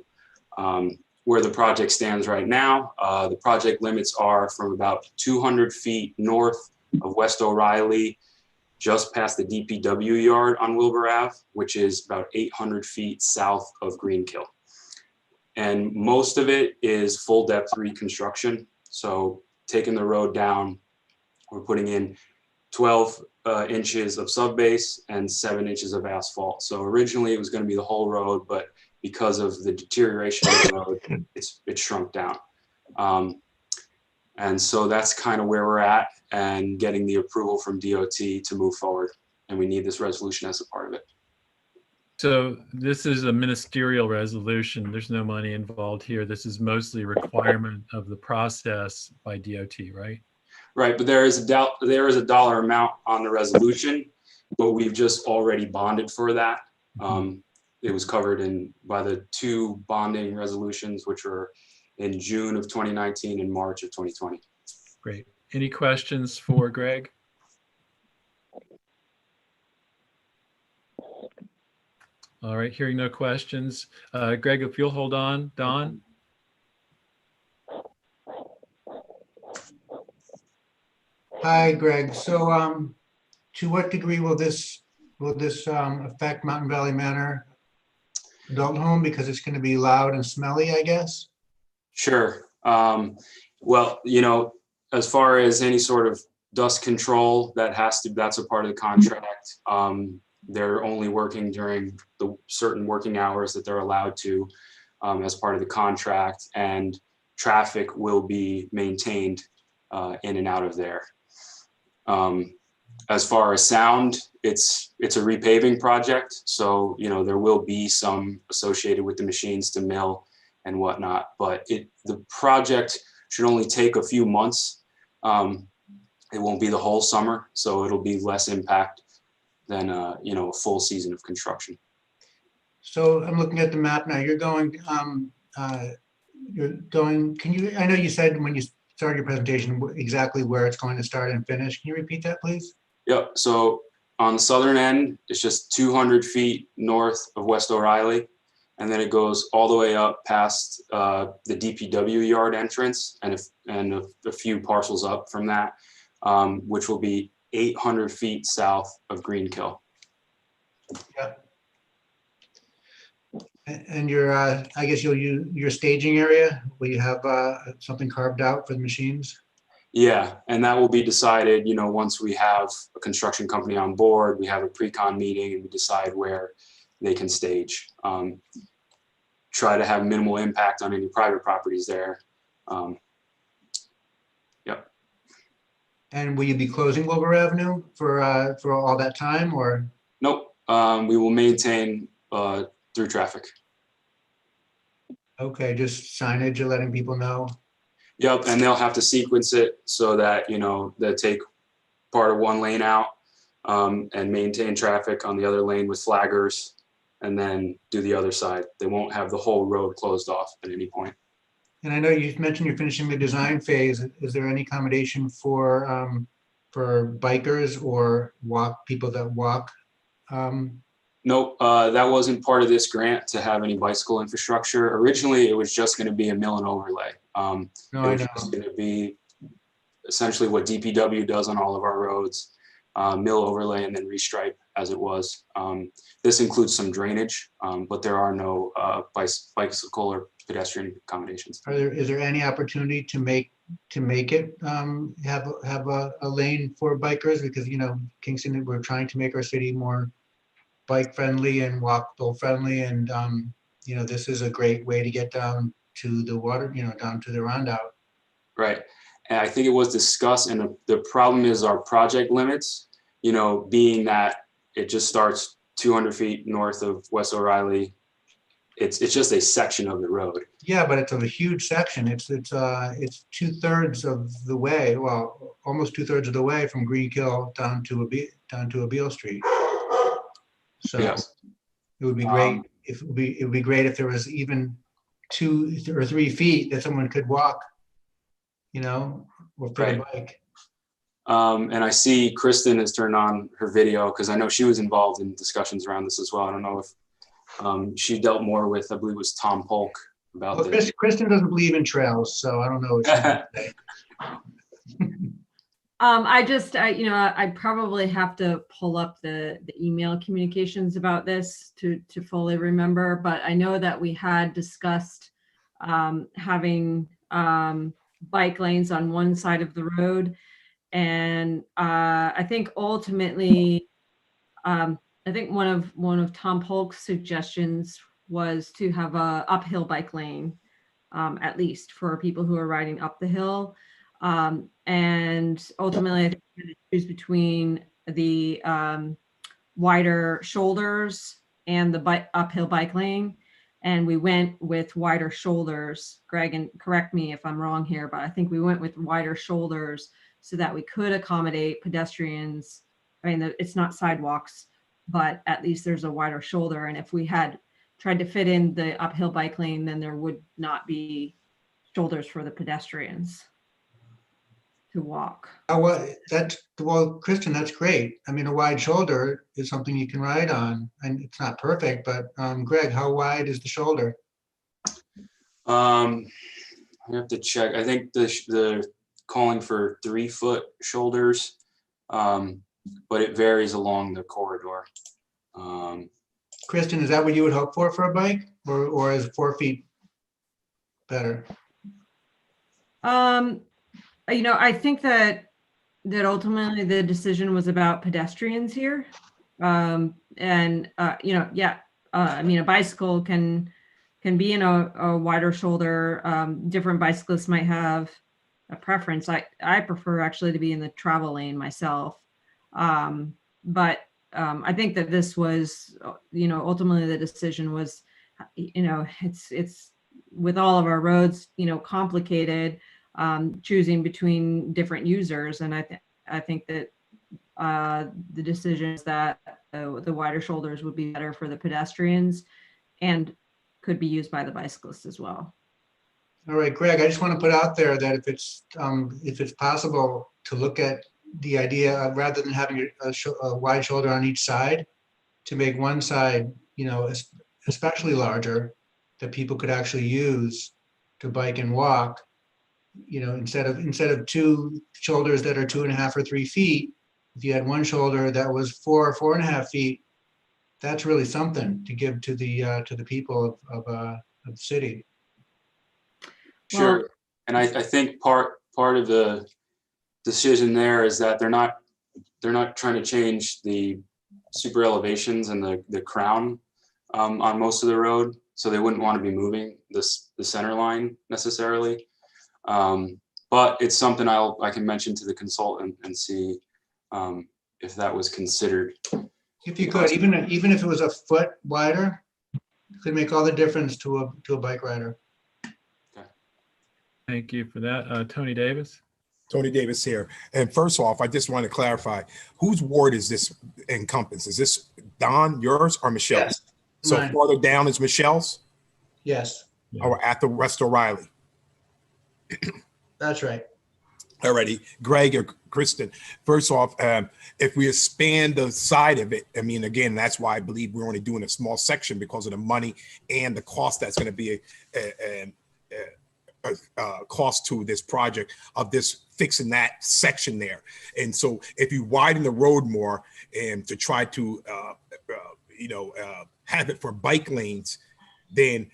[SPEAKER 12] Where the project stands right now, the project limits are from about 200 feet north of West O'Reilly, just past the DPW yard on Wilbur Ave, which is about 800 feet south of Greenkill. And most of it is full depth reconstruction. So taking the road down, we're putting in 12 inches of subbase and 7 inches of asphalt. So originally it was going to be the whole road, but because of the deterioration of the road, it's shrunk down. And so that's kind of where we're at, and getting the approval from DOT to move forward. And we need this resolution as a part of it.
[SPEAKER 2] So this is a ministerial resolution. There's no money involved here. This is mostly a requirement of the process by DOT, right?
[SPEAKER 12] Right, but there is a dollar amount on the resolution, but we've just already bonded for that. It was covered by the 2 bonding resolutions, which were in June of 2019 and March of 2020.
[SPEAKER 2] Great. Any questions for Greg? All right, hearing no questions. Greg, if you'll hold on, Don.
[SPEAKER 5] Hi, Greg. So to what degree will this affect Mountain Valley Manor adult home, because it's going to be loud and smelly, I guess?
[SPEAKER 12] Sure. Well, as far as any sort of dust control, that's a part of the contract. They're only working during the certain working hours that they're allowed to as part of the contract, and traffic will be maintained in and out of there. As far as sound, it's a repaving project. So, there will be some associated with the machines to mill and whatnot, but the project should only take a few months. It won't be the whole summer, so it'll be less impact than a full season of construction.
[SPEAKER 5] So I'm looking at the map now. You're going, I know you said when you started your presentation exactly where it's going to start and finish. Can you repeat that, please?
[SPEAKER 12] Yep. So on the southern end, it's just 200 feet north of West O'Reilly. And then it goes all the way up past the DPW yard entrance and a few parcels up from that, which will be 800 feet south of Greenkill.
[SPEAKER 5] Yeah. And I guess you'll use your staging area. Will you have something carved out for the machines?
[SPEAKER 12] Yeah, and that will be decided, once we have a construction company on board, we have a pre-con meeting and we decide where they can stage. Try to have minimal impact on any private properties there. Yep.
[SPEAKER 5] And will you be closing Wilbur Avenue for all that time, or?
[SPEAKER 12] Nope. We will maintain through traffic.
[SPEAKER 5] Okay, just signage and letting people know.
[SPEAKER 12] Yep, and they'll have to sequence it so that they'll take part of one lane out and maintain traffic on the other lane with flaggers, and then do the other side. They won't have the whole road closed off at any point.
[SPEAKER 5] And I know you mentioned you're finishing the design phase. Is there any accommodation for bikers or people that walk?
[SPEAKER 12] Nope, that wasn't part of this grant to have any bicycle infrastructure. Originally, it was just going to be a mill and overlay. It was just going to be essentially what DPW does on all of our roads, mill overlay and then restripe as it was. This includes some drainage, but there are no bicycle or pedestrian accommodations.
[SPEAKER 5] Is there any opportunity to make it have a lane for bikers? Because, you know, Kingston, we're trying to make our city more bike friendly and walkable friendly. And, you know, this is a great way to get down to the water, you know, down to the roundout.
[SPEAKER 12] Right. And I think it was discussed, and the problem is our project limits, you know, being that it just starts 200 feet north of West O'Reilly. It's just a section of the road.
[SPEAKER 5] Yeah, but it's a huge section. It's 2/3 of the way, well, almost 2/3 of the way from Greenkill down to Abeale Street. So
[SPEAKER 12] Yes.
[SPEAKER 5] it would be great if it would be great if there was even 2 or 3 feet that someone could walk, you know, or for the bike.
[SPEAKER 12] And I see Kristen has turned on her video because I know she was involved in discussions around this as well. I don't know if she dealt more with, I believe it was Tom Polk about
[SPEAKER 5] Well,
[SPEAKER 12] this.
[SPEAKER 5] Kristen doesn't believe in trails, so I don't know what she's gonna say.
[SPEAKER 13] I probably have to pull up the email communications about this to fully remember, but I know that we had discussed having bike lanes on one side of the road. And I think ultimately, I think one of Tom Polk's suggestions was to have a uphill bike lane, at least for people who are riding up the hill. And ultimately, I think we're going to choose between the wider shoulders and the uphill bike lane. And we went with wider shoulders. Greg, and correct me if I'm wrong here, but I think we went with wider shoulders so that we could accommodate pedestrians. I mean, it's not sidewalks, but at least there's a wider shoulder. And if we had tried to fit in the uphill bike lane, then there would not be shoulders for the pedestrians to walk.
[SPEAKER 5] Well, Kristen, that's great. I mean, a wide shoulder is something you can ride on, and it's not perfect, but Greg, how wide is the shoulder?
[SPEAKER 12] I have to check. I think the calling for 3-foot shoulders, but it varies along the corridor.
[SPEAKER 5] Kristen, is that what you would hope for a bike, or is 4 feet better?
[SPEAKER 13] I think that ultimately the decision was about pedestrians here. A bicycle can be in a wider shoulder. Different bicyclists might have a preference. I prefer actually to be in the travel lane myself. But I think that this was, ultimately the decision was, it's with all of our roads, complicated, choosing between different users. And I think that the decision is that the wider shoulders would be better for the pedestrians and could be used by the bicyclists as well.
[SPEAKER 5] All right, Greg, I just want to put out there that if it's possible to look at the idea of, rather than having a wide shoulder on each side, to make one side, especially larger, that people could actually use to bike and walk, instead of 2 shoulders that are 2.5 or 3 feet, if you had one shoulder that was 4.5 feet, that's really something to give to the people of the city.
[SPEAKER 12] Sure.
[SPEAKER 13] Well,
[SPEAKER 12] And I think part of the decision there is that they're not trying to change the super elevations and the crown on most of the road. So they wouldn't want to be moving the center line necessarily. But it's something I can mention to the consultant and see if that was considered.
[SPEAKER 5] If you could, even if it was a foot wider, it could make all the difference to a bike rider.
[SPEAKER 2] Thank you for that. Tony Davis.
[SPEAKER 4] Tony Davis here. And first off, I just want to clarify, whose ward is this encompass? Is this Don, yours, or Michelle's?
[SPEAKER 5] Yes,
[SPEAKER 4] So
[SPEAKER 5] mine.
[SPEAKER 4] farther down is Michelle's,
[SPEAKER 5] Yes,
[SPEAKER 4] or at the West O'Reilly?
[SPEAKER 5] that's right.
[SPEAKER 4] Alrighty, Greg or Kristen, first off, if we expand the side of it, I mean, again, that's why I believe we're only doing a small section because of the money and the cost that's going to be cost to this project of this fixing that section there. And so if you widen the road more and to try to, have it for bike lanes, then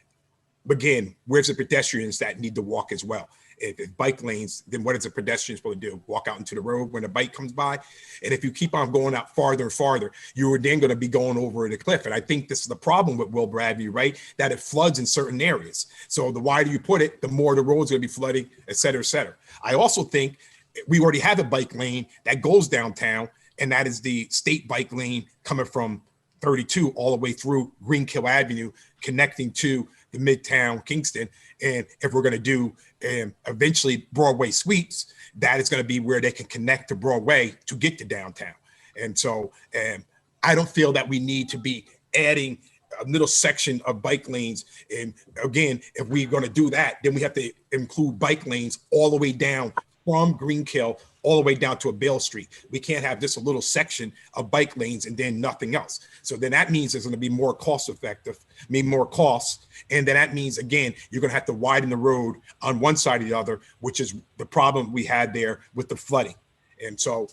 [SPEAKER 4] again, where's the pedestrians that need to walk as well? If it's bike lanes, then what is a pedestrian supposed to do? Walk out into the road when a bike comes by? And if you keep on going out farther and farther, you are then going to be going over the cliff. And I think this is the problem with Will Bradley, right? That it floods in certain areas. So the wider you put it, the more the road's going to be flooding, et cetera, et cetera. I also think we already have a bike lane that goes downtown, and that is the state bike lane coming from 32 all the way through Greenkill Avenue, connecting to the Midtown Kingston. And if we're going to do eventually Broadway Suites, that is going to be where they can connect to Broadway to get to downtown. And so I don't feel that we need to be adding a little section of bike lanes. And again, if we're going to do that, then we have to include bike lanes all the way down from Greenkill all the way down to a Bale Street. We can't have just a little section of bike lanes and then nothing else. So then that means it's going to be more cost effective, more costs. And then that means, again, you're going to have to widen the road on one side or the other, which is the problem we had there with the flooding. And so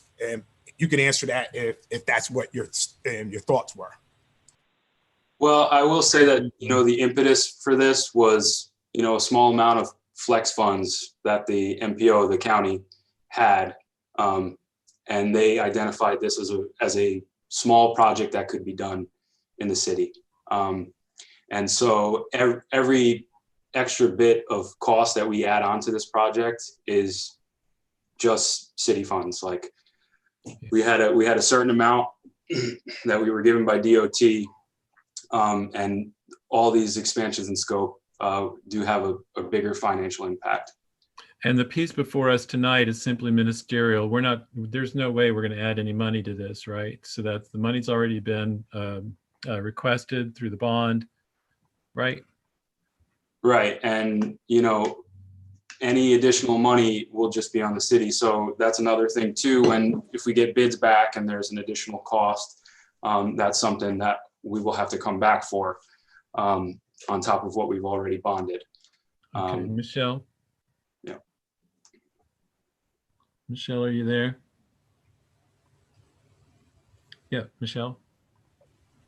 [SPEAKER 4] you can answer that if that's what your thoughts were.
[SPEAKER 12] Well, I will say that, the impetus for this was, a small amount of flex funds that the MPO, the county, had, and they identified this as a small project that could be done in the city. And so every extra bit of cost that we add on to this project is just city funds. Like we had a certain amount that we were given by DOT, and all these expansions in scope do have a bigger financial impact.
[SPEAKER 2] And the piece before us tonight is simply ministerial. There's no way we're going to add any money to this, right? So that the money's already been requested through the bond, right?
[SPEAKER 12] Right. And, any additional money will just be on the city. So that's another thing too. And if we get bids back and there's an additional cost, that's something that we will have to come back for on top of what we've already bonded.
[SPEAKER 2] Okay, Michelle?
[SPEAKER 12] Yeah.
[SPEAKER 2] Michelle, are you there? Yeah, Michelle?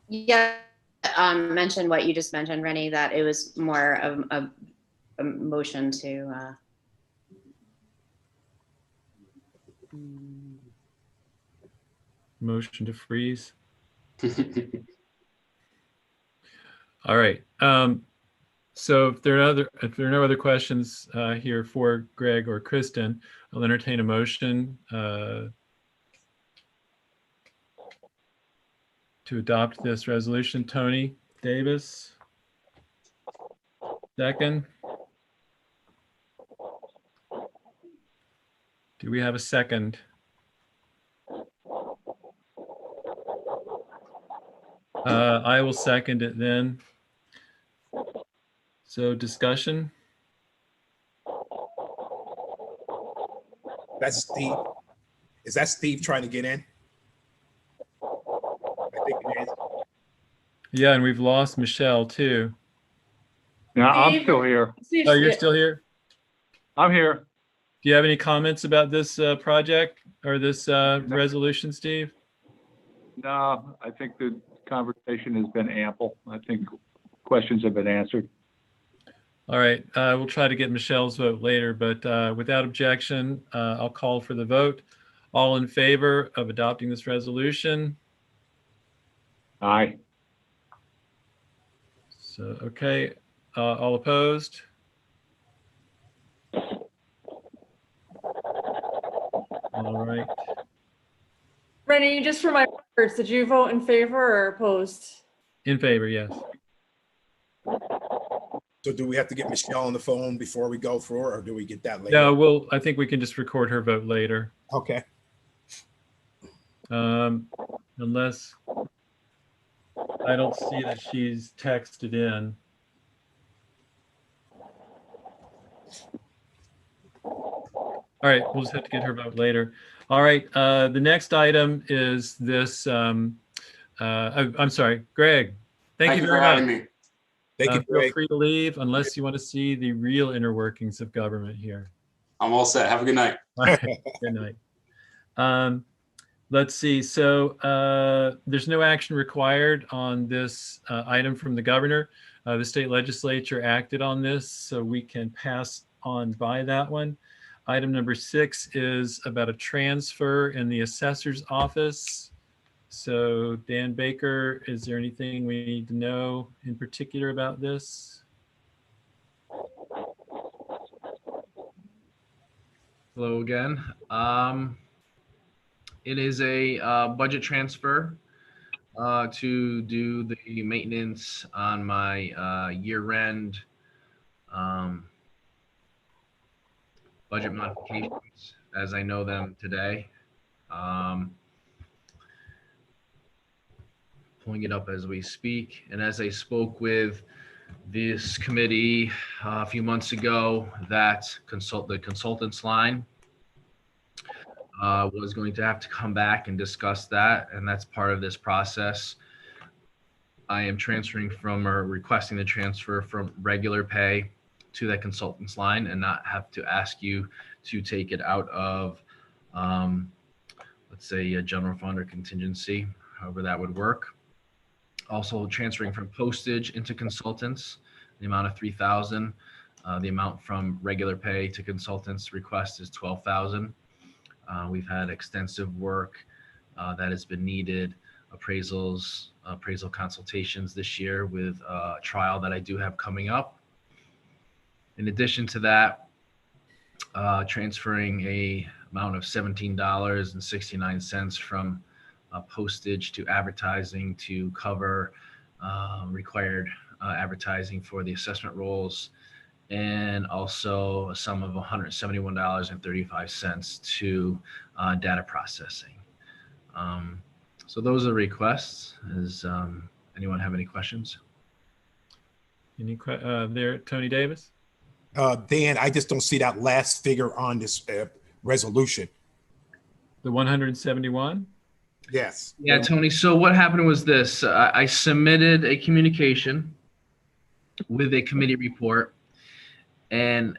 [SPEAKER 8] Yeah, mention what you just mentioned, Rennie, that it was more of a motion to
[SPEAKER 2] Motion to freeze. All right. So if there are no other questions here for Greg or Kristen, I'll entertain a motion to adopt this resolution. Tony Davis, second. Do we have a second? I will second it then. So discussion.
[SPEAKER 4] That's Steve. Is that Steve trying to get in? I think it is.
[SPEAKER 2] Yeah, and we've lost Michelle too.
[SPEAKER 6] Yeah, I'm still here.
[SPEAKER 2] Oh, you're still here?
[SPEAKER 6] I'm here.
[SPEAKER 2] Do you have any comments about this project or this resolution, Steve?
[SPEAKER 6] No, I think the conversation has been ample. I think questions have been answered.
[SPEAKER 2] All right, we'll try to get Michelle's vote later, but without objection, I'll call for the vote. All in favor of adopting this resolution?
[SPEAKER 6] Aye.
[SPEAKER 2] So, okay, all opposed? All right.
[SPEAKER 1] Rennie, just for my records, did you vote in favor or opposed?
[SPEAKER 2] In favor, yes.
[SPEAKER 4] So do we have to get Michelle on the phone before we go through, or do we get that later?
[SPEAKER 2] No, I think we can just record her vote later.
[SPEAKER 4] Okay.
[SPEAKER 2] Unless I don't see that she's texted in. All right, we'll just have to get her vote later. All right, the next item is this, I'm sorry, Greg. Thank you very
[SPEAKER 12] for having
[SPEAKER 2] much.
[SPEAKER 12] me.
[SPEAKER 4] Thank you,
[SPEAKER 2] Feel
[SPEAKER 4] Greg.
[SPEAKER 2] free to leave unless you want to see the real inner workings of government here.
[SPEAKER 12] I'm all set. Have a good night.
[SPEAKER 2] All right, good night. Let's see. So there's no action required on this item from the governor. The state legislature acted on this, so we can pass on by that one. Item number 6 is about a transfer in the assessor's office. So Dan Baker, is there anything we need to know in particular about this?
[SPEAKER 14] Hello again. It is a budget transfer to do the maintenance on my year-end budget modifications as I know them today. Pulling it up as we speak. And as I spoke with this committee a few months ago, that the consultants line was going to have to come back and discuss that, and that's part of this process. I am transferring from, or requesting the transfer from regular pay to that consultants line and not have to ask you to take it out of, let's say, a general fund or contingency, however that would work. Also transferring from postage into consultants, the amount of $3,000. The amount from regular pay to consultants request is $12,000. We've had extensive work that has been needed, appraisal consultations this year with a trial that I do have coming up. In addition to that, transferring a amount of $17.69 from postage to advertising to cover required advertising for the assessment rolls, and also a sum of $171.35 to data processing. So those are requests. Does anyone have any questions?
[SPEAKER 2] There, Tony Davis?
[SPEAKER 4] Dan, I just don't see that last figure on this resolution.
[SPEAKER 2] The 171?
[SPEAKER 4] Yes.
[SPEAKER 14] Yeah, Tony. So what happened was this. I submitted a communication with a committee report, and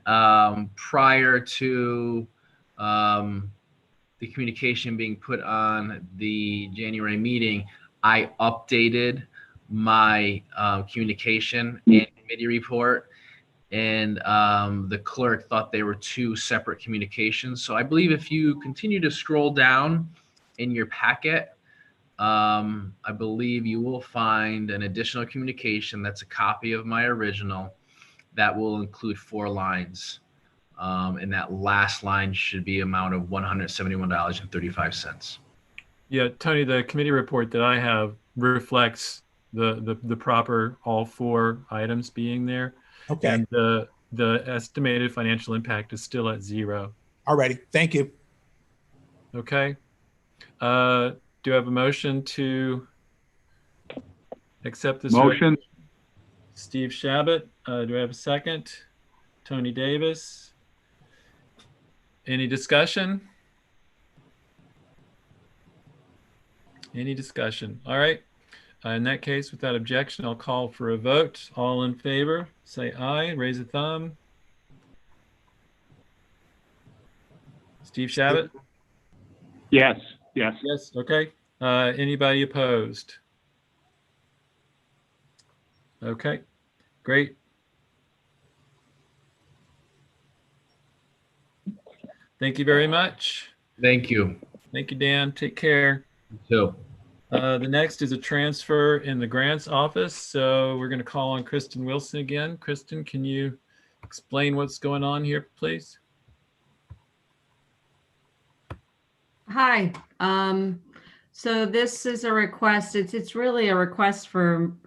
[SPEAKER 14] prior to the communication being put on the January meeting, I updated my communication and committee report, and the clerk thought they were two separate communications. So I believe if you continue to scroll down in your packet, I believe you will find an additional communication that's a copy of my original that will include 4 lines. And that last line should be amount of $171.35.
[SPEAKER 2] Yeah, Tony, the committee report that I have reflects the proper all 4 items being there.
[SPEAKER 4] Okay.
[SPEAKER 2] And the estimated financial impact is still at 0.
[SPEAKER 4] All righty. Thank you.
[SPEAKER 2] Okay. Do I have a motion to accept this?
[SPEAKER 6] Motion.
[SPEAKER 2] Steve Shabbat. Do I have a second? Tony Davis. Any discussion? Any discussion? All right. In that case, without objection, I'll call for a vote. All in favor, say aye. Raise a thumb. Steve Shabbat?
[SPEAKER 6] Yes, yes.
[SPEAKER 2] Yes, okay. Anybody opposed? Okay, great. Thank you very much.
[SPEAKER 14] Thank you.
[SPEAKER 2] Thank you, Dan. Take care.
[SPEAKER 14] You too.
[SPEAKER 2] The next is a transfer in the grants office. So we're going to call on Kristen Wilson again. Kristen, can you explain what's going on here, please?
[SPEAKER 13] Hi. So this is a request. It's really a request from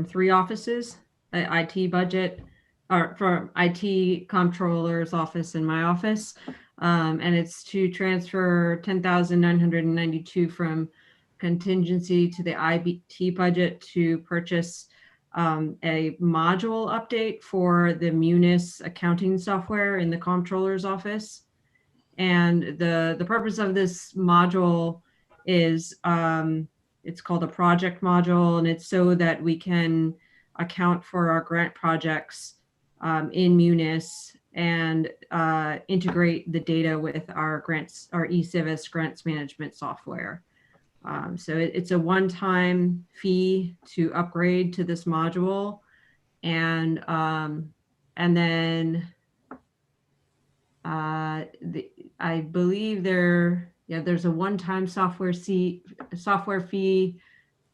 [SPEAKER 13] 3 offices, the IT budget, or from IT comptroller's office and my office. And it's to transfer $10,992 from contingency to the IT budget to purchase a module update for the Munis accounting software in the comptroller's office. And the purpose of this module is it's called a project module, and it's so that we can account for our grant projects in Munis and integrate the data with our grants, our eCivis grants management software. So it's a one-time fee to upgrade to this module, and then I believe there's a one-time software fee,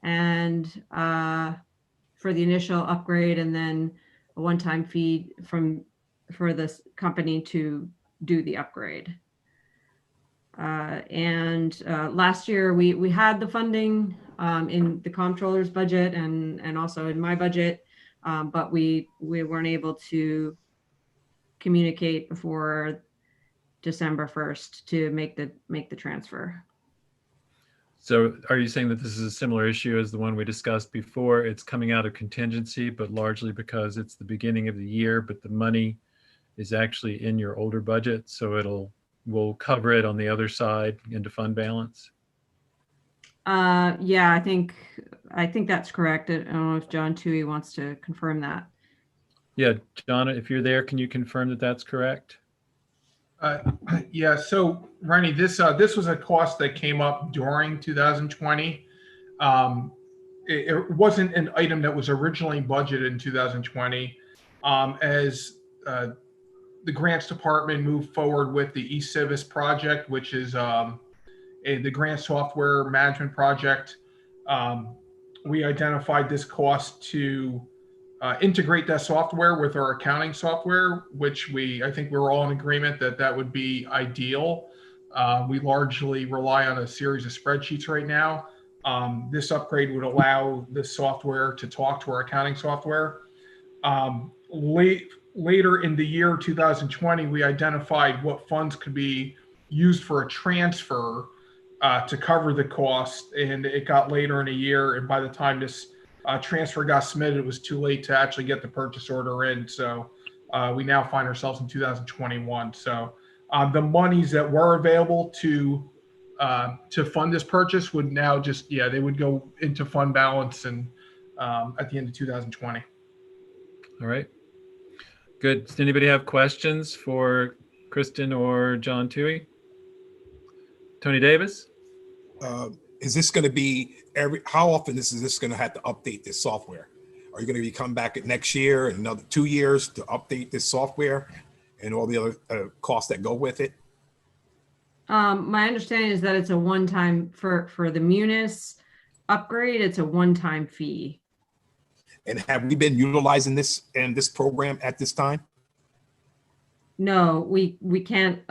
[SPEAKER 13] and for the initial upgrade, and then a one-time fee for this company to do the upgrade. And last year we had the funding in the comptroller's budget and also in my budget, but we weren't able to communicate before December 1st to make the transfer.
[SPEAKER 2] So are you saying that this is a similar issue as the one we discussed before? It's coming out of contingency, but largely because it's the beginning of the year, but the money is actually in your older budget, so we'll cover it on the other side into fund balance?
[SPEAKER 13] Yeah, I think that's correct. I don't know if John Toohey wants to confirm that.
[SPEAKER 2] Yeah, John, if you're there, can you confirm that that's correct?
[SPEAKER 10] Yeah, so Rennie, this was a cost that came up during 2020. It wasn't an item that was originally budgeted in 2020. As the grants department moved forward with the eCivis project, which is the grant software management project, we identified this cost to integrate that software with our accounting software, which I think we're all in agreement that would be ideal. We largely rely on a series of spreadsheets right now. This upgrade would allow this software to talk to our accounting software. Later in the year 2020, we identified what funds could be used for a transfer to cover the cost, and it got later in the year, and by the time this transfer got submitted, it was too late to actually get the purchase order in. So we now find ourselves in 2021. So the monies that were available to fund this purchase would now they would go into fund balance and at the end of 2020.
[SPEAKER 2] All right. Good. Does anybody have questions for Kristen or John Toohey? Tony Davis?
[SPEAKER 4] Is this going to be how often is this going to have to update this software? Are you going to be coming back at next year and another 2 years to update this software and all the other costs that go with it?
[SPEAKER 13] My understanding is that it's a one-time for the Munis upgrade. It's a one-time fee.
[SPEAKER 4] And have we been utilizing this in this program at this time?
[SPEAKER 13] No, we can't.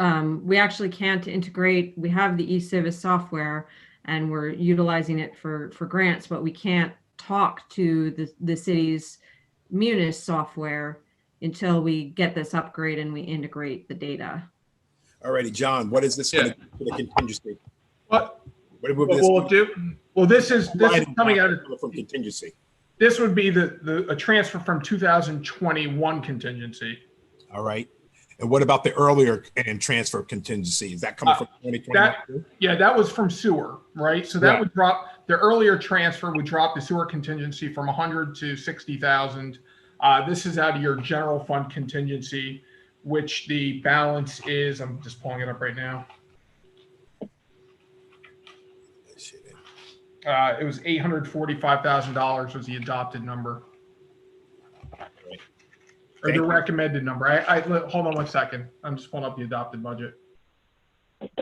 [SPEAKER 13] We actually can't integrate. We have the eCivis software, and we're utilizing it for grants, but we can't talk to the city's Munis software until we get this upgrade and we integrate the data.
[SPEAKER 4] All righty, John, what is this going to do for the contingency?
[SPEAKER 10] What will it do? Well, this is coming out from
[SPEAKER 4] contingency.
[SPEAKER 10] This would be a transfer from 2021 contingency.
[SPEAKER 4] All right. And what about the earlier and transfer contingency? Is that coming from 2021?
[SPEAKER 10] That was from sewer, right? So that would drop, the earlier transfer would drop the sewer contingency from 100 to 60,000. This is out of your general fund contingency, which the balance is, I'm just pulling it up right now. It was $845,000 was the adopted number. Or the recommended number. Hold on one second. I'm just pulling up the adopted budget. Give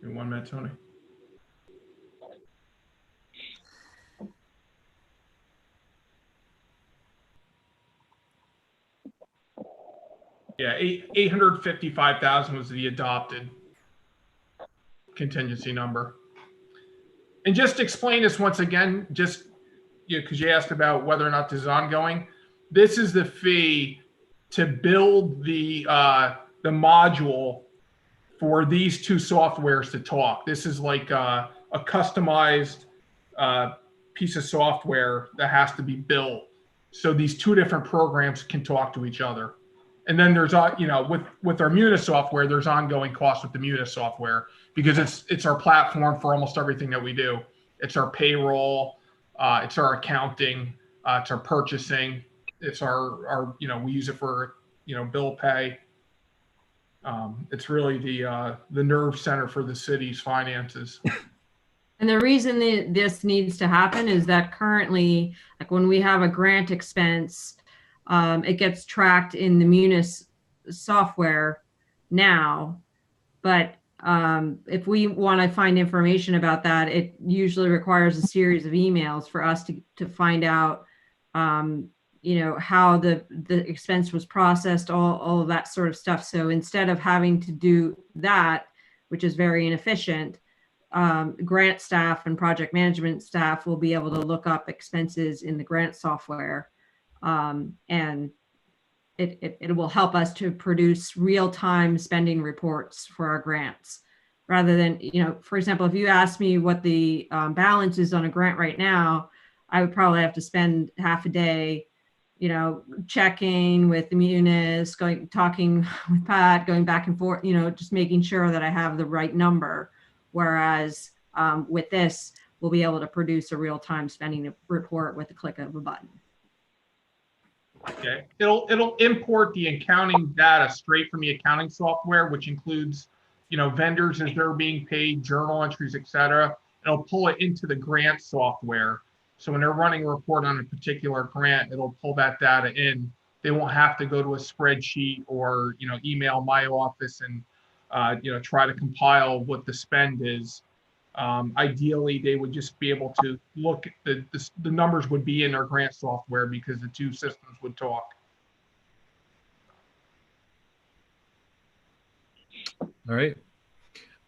[SPEAKER 10] me 1 minute, Tony. Yeah, 855,000 was the adopted contingency number. And just to explain this once again, just because you asked about whether or not this is ongoing, this is the fee to build the module for these two softwares to talk. This is like a customized piece of software that has to be built so these two different programs can talk to each other. And then there's, with our Munis software, there's ongoing costs with the Munis software because it's our platform for almost everything that we do. It's our payroll, it's our accounting, it's our purchasing, it's our we use it for bill pay. It's really the nerve center for the city's finances.
[SPEAKER 13] And the reason this needs to happen is that currently, like when we have a grant expense, it gets tracked in the Munis software now. But if we want to find information about that, it usually requires a series of emails for us to find out, how the expense was processed, all of that sort of stuff. So instead of having to do that, which is very inefficient, grant staff and project management staff will be able to look up expenses in the grant software, and it will help us to produce real-time spending reports for our grants, rather than, for example, if you ask me what the balance is on a grant right now, I would probably have to spend half a day, checking with the Munis, talking with Pat, going back and forth, just making sure that I have the right number. Whereas with this, we'll be able to produce a real-time spending report with the click of a button.
[SPEAKER 10] Okay, it'll import the accounting data straight from the accounting software, which includes, vendors as they're being paid, journal entries, etc. It'll pull it into the grant software. So when they're running a report on a particular grant, it'll pull that data in. They won't have to go to a spreadsheet or, email my office and, try to compile what the spend is. Ideally, they would just be able to look at the numbers would be in their grant software because the two systems would talk.
[SPEAKER 2] All right.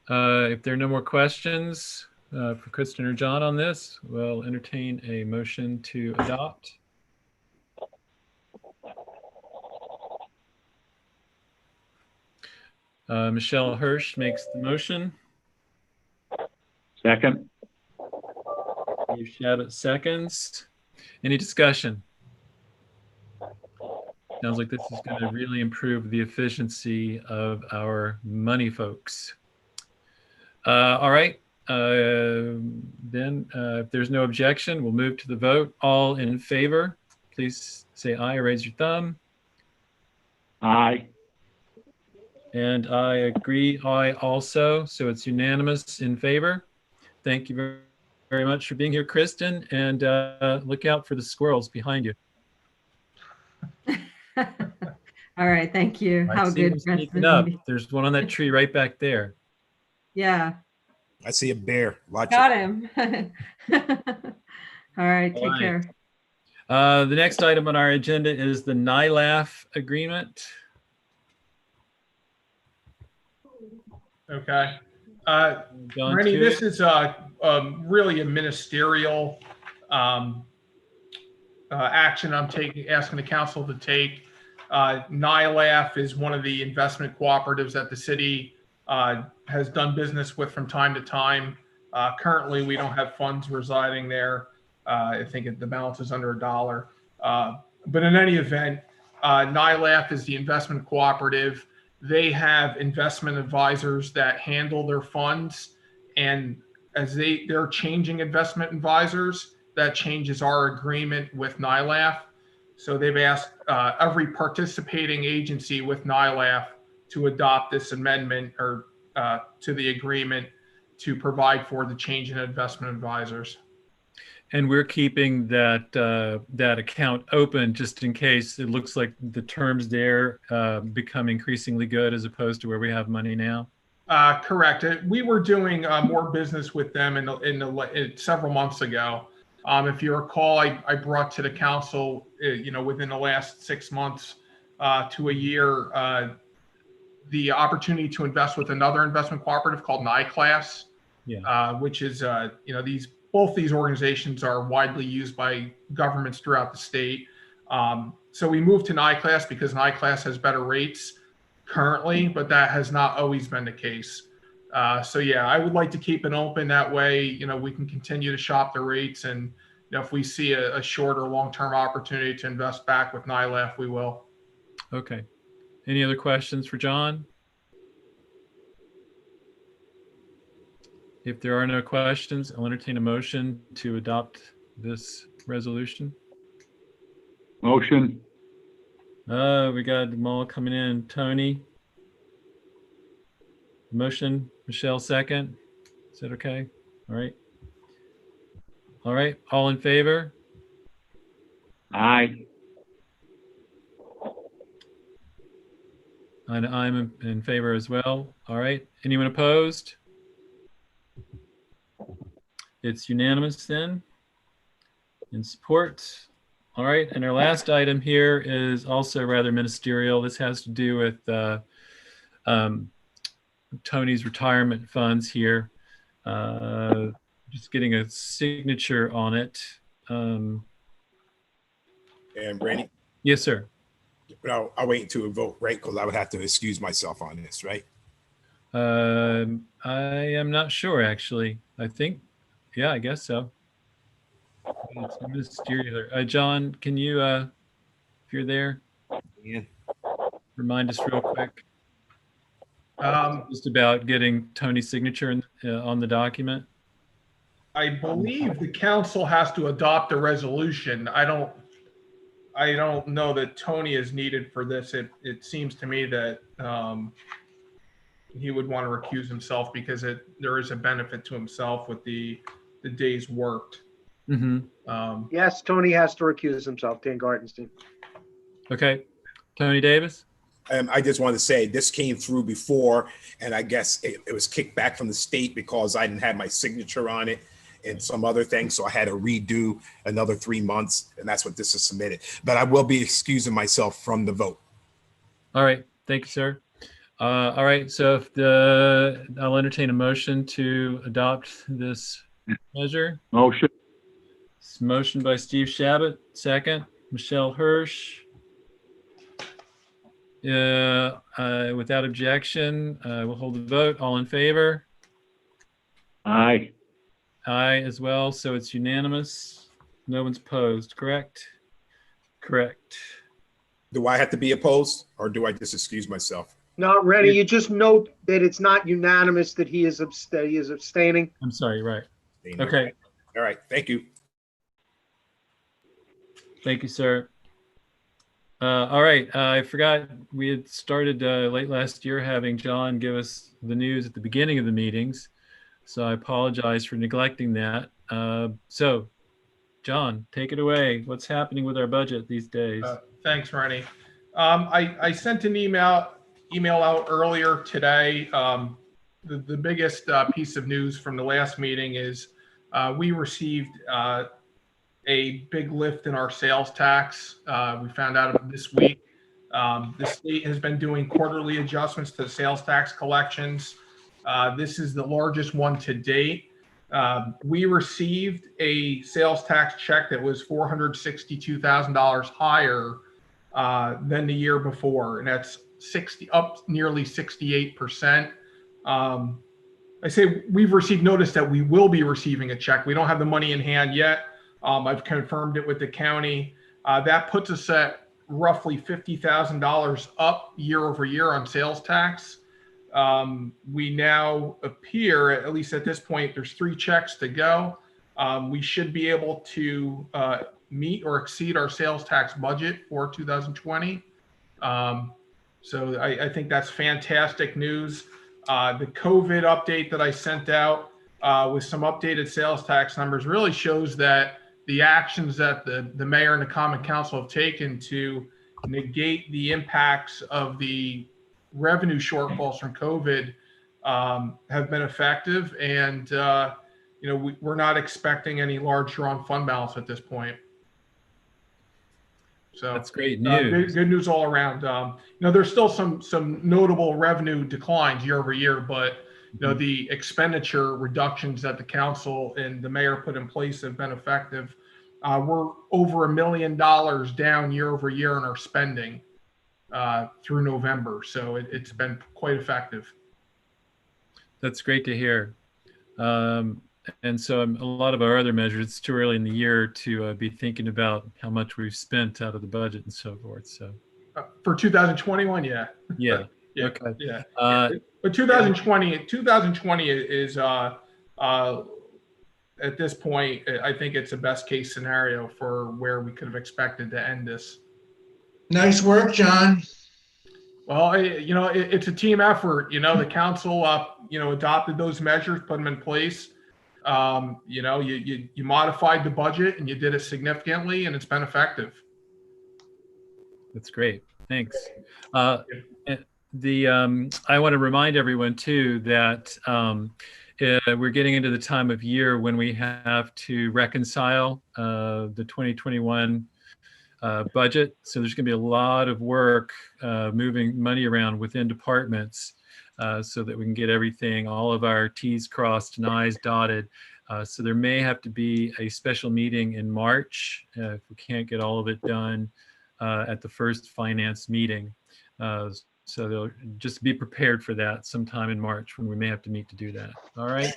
[SPEAKER 2] If there are no more questions for Kristen or John on this, we'll entertain a motion to adopt. Michelle Hirsch makes the motion.
[SPEAKER 6] Second.
[SPEAKER 2] Dave Shabbat seconds. Any discussion? Sounds like this is going to really improve the efficiency of our money folks. All right. Then if there's no objection, we'll move to the vote. All in favor, please say aye or raise your thumb.
[SPEAKER 6] Aye.
[SPEAKER 2] And I agree, aye also. So it's unanimous in favor. Thank you very, very much for being here, Kristen. And look out for the squirrels behind you.
[SPEAKER 13] All right, thank you. Have a good rest of the
[SPEAKER 2] up.
[SPEAKER 13] meeting.
[SPEAKER 2] There's one on that tree right back there.
[SPEAKER 13] Yeah.
[SPEAKER 4] I see a bear. Watch
[SPEAKER 13] Got
[SPEAKER 4] it.
[SPEAKER 13] him. All right, take
[SPEAKER 2] right.
[SPEAKER 13] care.
[SPEAKER 2] The next item on our agenda is the NILAF agreement.
[SPEAKER 10] Okay.
[SPEAKER 2] John
[SPEAKER 10] Rennie,
[SPEAKER 2] Tewey.
[SPEAKER 10] this is really a ministerial action I'm asking the council to take. NILAF is one of the investment cooperatives that the city has done business with from time to time. Currently, we don't have funds residing there. I think the balance is under $1. But in any event, NILAF is the investment cooperative. They have investment advisors that handle their funds, and as they're changing investment advisors, that changes our agreement with NILAF. So they've asked every participating agency with NILAF to adopt this amendment or to the agreement to provide for the change in investment advisors.
[SPEAKER 2] And we're keeping that account open just in case it looks like the terms there become increasingly good as opposed to where we have money now.
[SPEAKER 10] Correct. We were doing more business with them in several months ago. If you recall, I brought to the council, within the last 6 months to a year, the opportunity to invest with another investment cooperative called NICLAS, which is, both these organizations are widely used by governments throughout the state. So we moved to NICLAS because NICLAS has better rates currently, but that has not always been the case. So yeah, I would like to keep it open. That way, we can continue to shop the rates, and if we see a short or long-term opportunity to invest back with NILAF, we will.
[SPEAKER 2] Okay. Any other questions for John? If there are no questions, I'll entertain a motion to adopt this resolution.
[SPEAKER 10] Motion.
[SPEAKER 2] We got them all coming in. Tony? Motion, Michelle second. Is that okay? All right. All right, all in favor?
[SPEAKER 10] Aye.
[SPEAKER 2] And I'm in favor as well. All right, anyone opposed? It's unanimous then in support. All right, and our last item here is also rather ministerial. This has to do with Tony's retirement funds here. Just getting a signature on it.
[SPEAKER 4] And Brandy,
[SPEAKER 2] Yes, sir.
[SPEAKER 4] I'll wait until we vote, right? Because I would have to excuse myself on this, right?
[SPEAKER 2] I am not sure, actually. I think, yeah, I guess so. It's ministerial. John, can you, if you're there, remind us real quick just about getting Tony's signature on the document?
[SPEAKER 10] I believe the council has to adopt a resolution. I don't know that Tony is needed for this. It seems to me that he would want to recuse himself because there is a benefit to himself with the days worked.
[SPEAKER 2] Mm-hmm.
[SPEAKER 11] Yes, Tony has to recuse himself, Dan Gartenstein.
[SPEAKER 2] Okay. Tony Davis?
[SPEAKER 4] I just want to say this came through before, and I guess it was kicked back from the state because I didn't have my signature on it and some other things. So I had to redo another 3 months, and that's what this is submitted. But I will be excusing myself from the vote.
[SPEAKER 2] All right. Thank you, sir. All right. So if I'll entertain a motion to adopt this measure.
[SPEAKER 10] Motion.
[SPEAKER 2] It's motion by Steve Shabbat, second. Michelle Hirsch. Without objection, we'll hold the vote. All in favor?
[SPEAKER 10] Aye.
[SPEAKER 2] Aye as well. So it's unanimous. No one's opposed, correct? Correct.
[SPEAKER 4] Do I have to be opposed, or do I just excuse myself?
[SPEAKER 11] No, Rennie, you just note that it's not unanimous that he is abstaining.
[SPEAKER 2] I'm sorry, right. Okay.
[SPEAKER 4] All right. Thank you.
[SPEAKER 2] Thank you, sir. All right. I forgot we had started late last year having John give us the news at the beginning of the meetings. So I apologize for neglecting that. So, John, take it away. What's happening with our budget these days?
[SPEAKER 10] Thanks, Rennie. I sent an email out earlier today. The biggest piece of news from the last meeting is we received a big lift in our sales tax. We found out this week. The state has been doing quarterly adjustments to sales tax collections. This is the largest one to date. We received a sales tax check that was $462,000 higher than the year before, and that's up nearly 68%. I say we've received notice that we will be receiving a check. We don't have the money in hand yet. I've confirmed it with the county. That puts us at roughly $50,000 up year over year on sales tax. We now appear, at least at this point, there's 3 checks to go. We should be able to meet or exceed our sales tax budget for 2020. So I think that's fantastic news. The COVID update that I sent out with some updated sales tax numbers really shows that the actions that the mayor and the common council have taken to negate the impacts of the revenue shortfalls from COVID have been effective. And, we're not expecting any large drawn fund balance at this point. So
[SPEAKER 2] that's great news.
[SPEAKER 10] Good news all around. There's still some notable revenue declines year over year, but the expenditure reductions that the council and the mayor put in place have been effective. We're over $1 million down year over year in our spending through November. So it's been quite effective.
[SPEAKER 2] That's great to hear. And so a lot of our other measures, it's too early in the year to be thinking about how much we've spent out of the budget and so forth. So
[SPEAKER 10] For 2021, yeah.
[SPEAKER 2] Yeah.
[SPEAKER 10] Yeah,
[SPEAKER 2] Okay.
[SPEAKER 10] yeah.
[SPEAKER 2] Uh,
[SPEAKER 10] But 2020 is at this point, I think it's a best case scenario for where we could have expected to end this.
[SPEAKER 5] Nice work, John.
[SPEAKER 10] Well, it's a team effort. The council, adopted those measures, put them in place. You modified the budget and you did it significantly, and it's been effective.
[SPEAKER 2] That's great. Thanks. I want to remind everyone too that we're getting into the time of year when we have to reconcile the 2021 budget. So there's going to be a lot of work moving money around within departments so that we can get everything, all of our T's crossed and I's dotted. So there may have to be a special meeting in March if we can't get all of it done at the first finance meeting. So they'll just be prepared for that sometime in March when we may have to meet to do that. All right.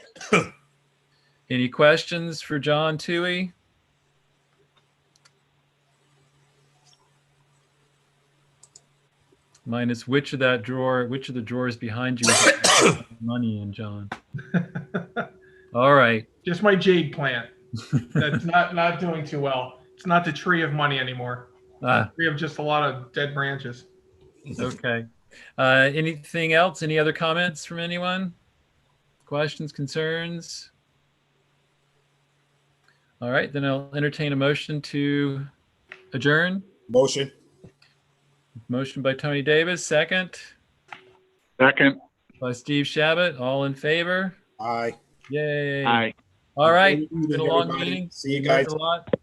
[SPEAKER 2] Any questions for John Toohey? Minus which of the drawers behind you is money in, John? All right.
[SPEAKER 10] Just my jade plant. That's not doing too well. It's not the tree of money anymore. We have just a lot of dead branches.
[SPEAKER 2] Okay. Anything else? Any other comments from anyone? Questions, concerns? All right, then I'll entertain a motion to adjourn.
[SPEAKER 4] Motion.
[SPEAKER 2] Motion by Tony Davis, second.
[SPEAKER 6] Second.
[SPEAKER 2] By Steve Shabbat. All in favor?
[SPEAKER 4] Aye.
[SPEAKER 2] Yay.
[SPEAKER 6] Aye.
[SPEAKER 2] All right.
[SPEAKER 4] Good
[SPEAKER 2] Been a long
[SPEAKER 4] everybody.
[SPEAKER 2] meeting.
[SPEAKER 4] See you
[SPEAKER 2] Learned
[SPEAKER 4] guys.
[SPEAKER 2] a lot.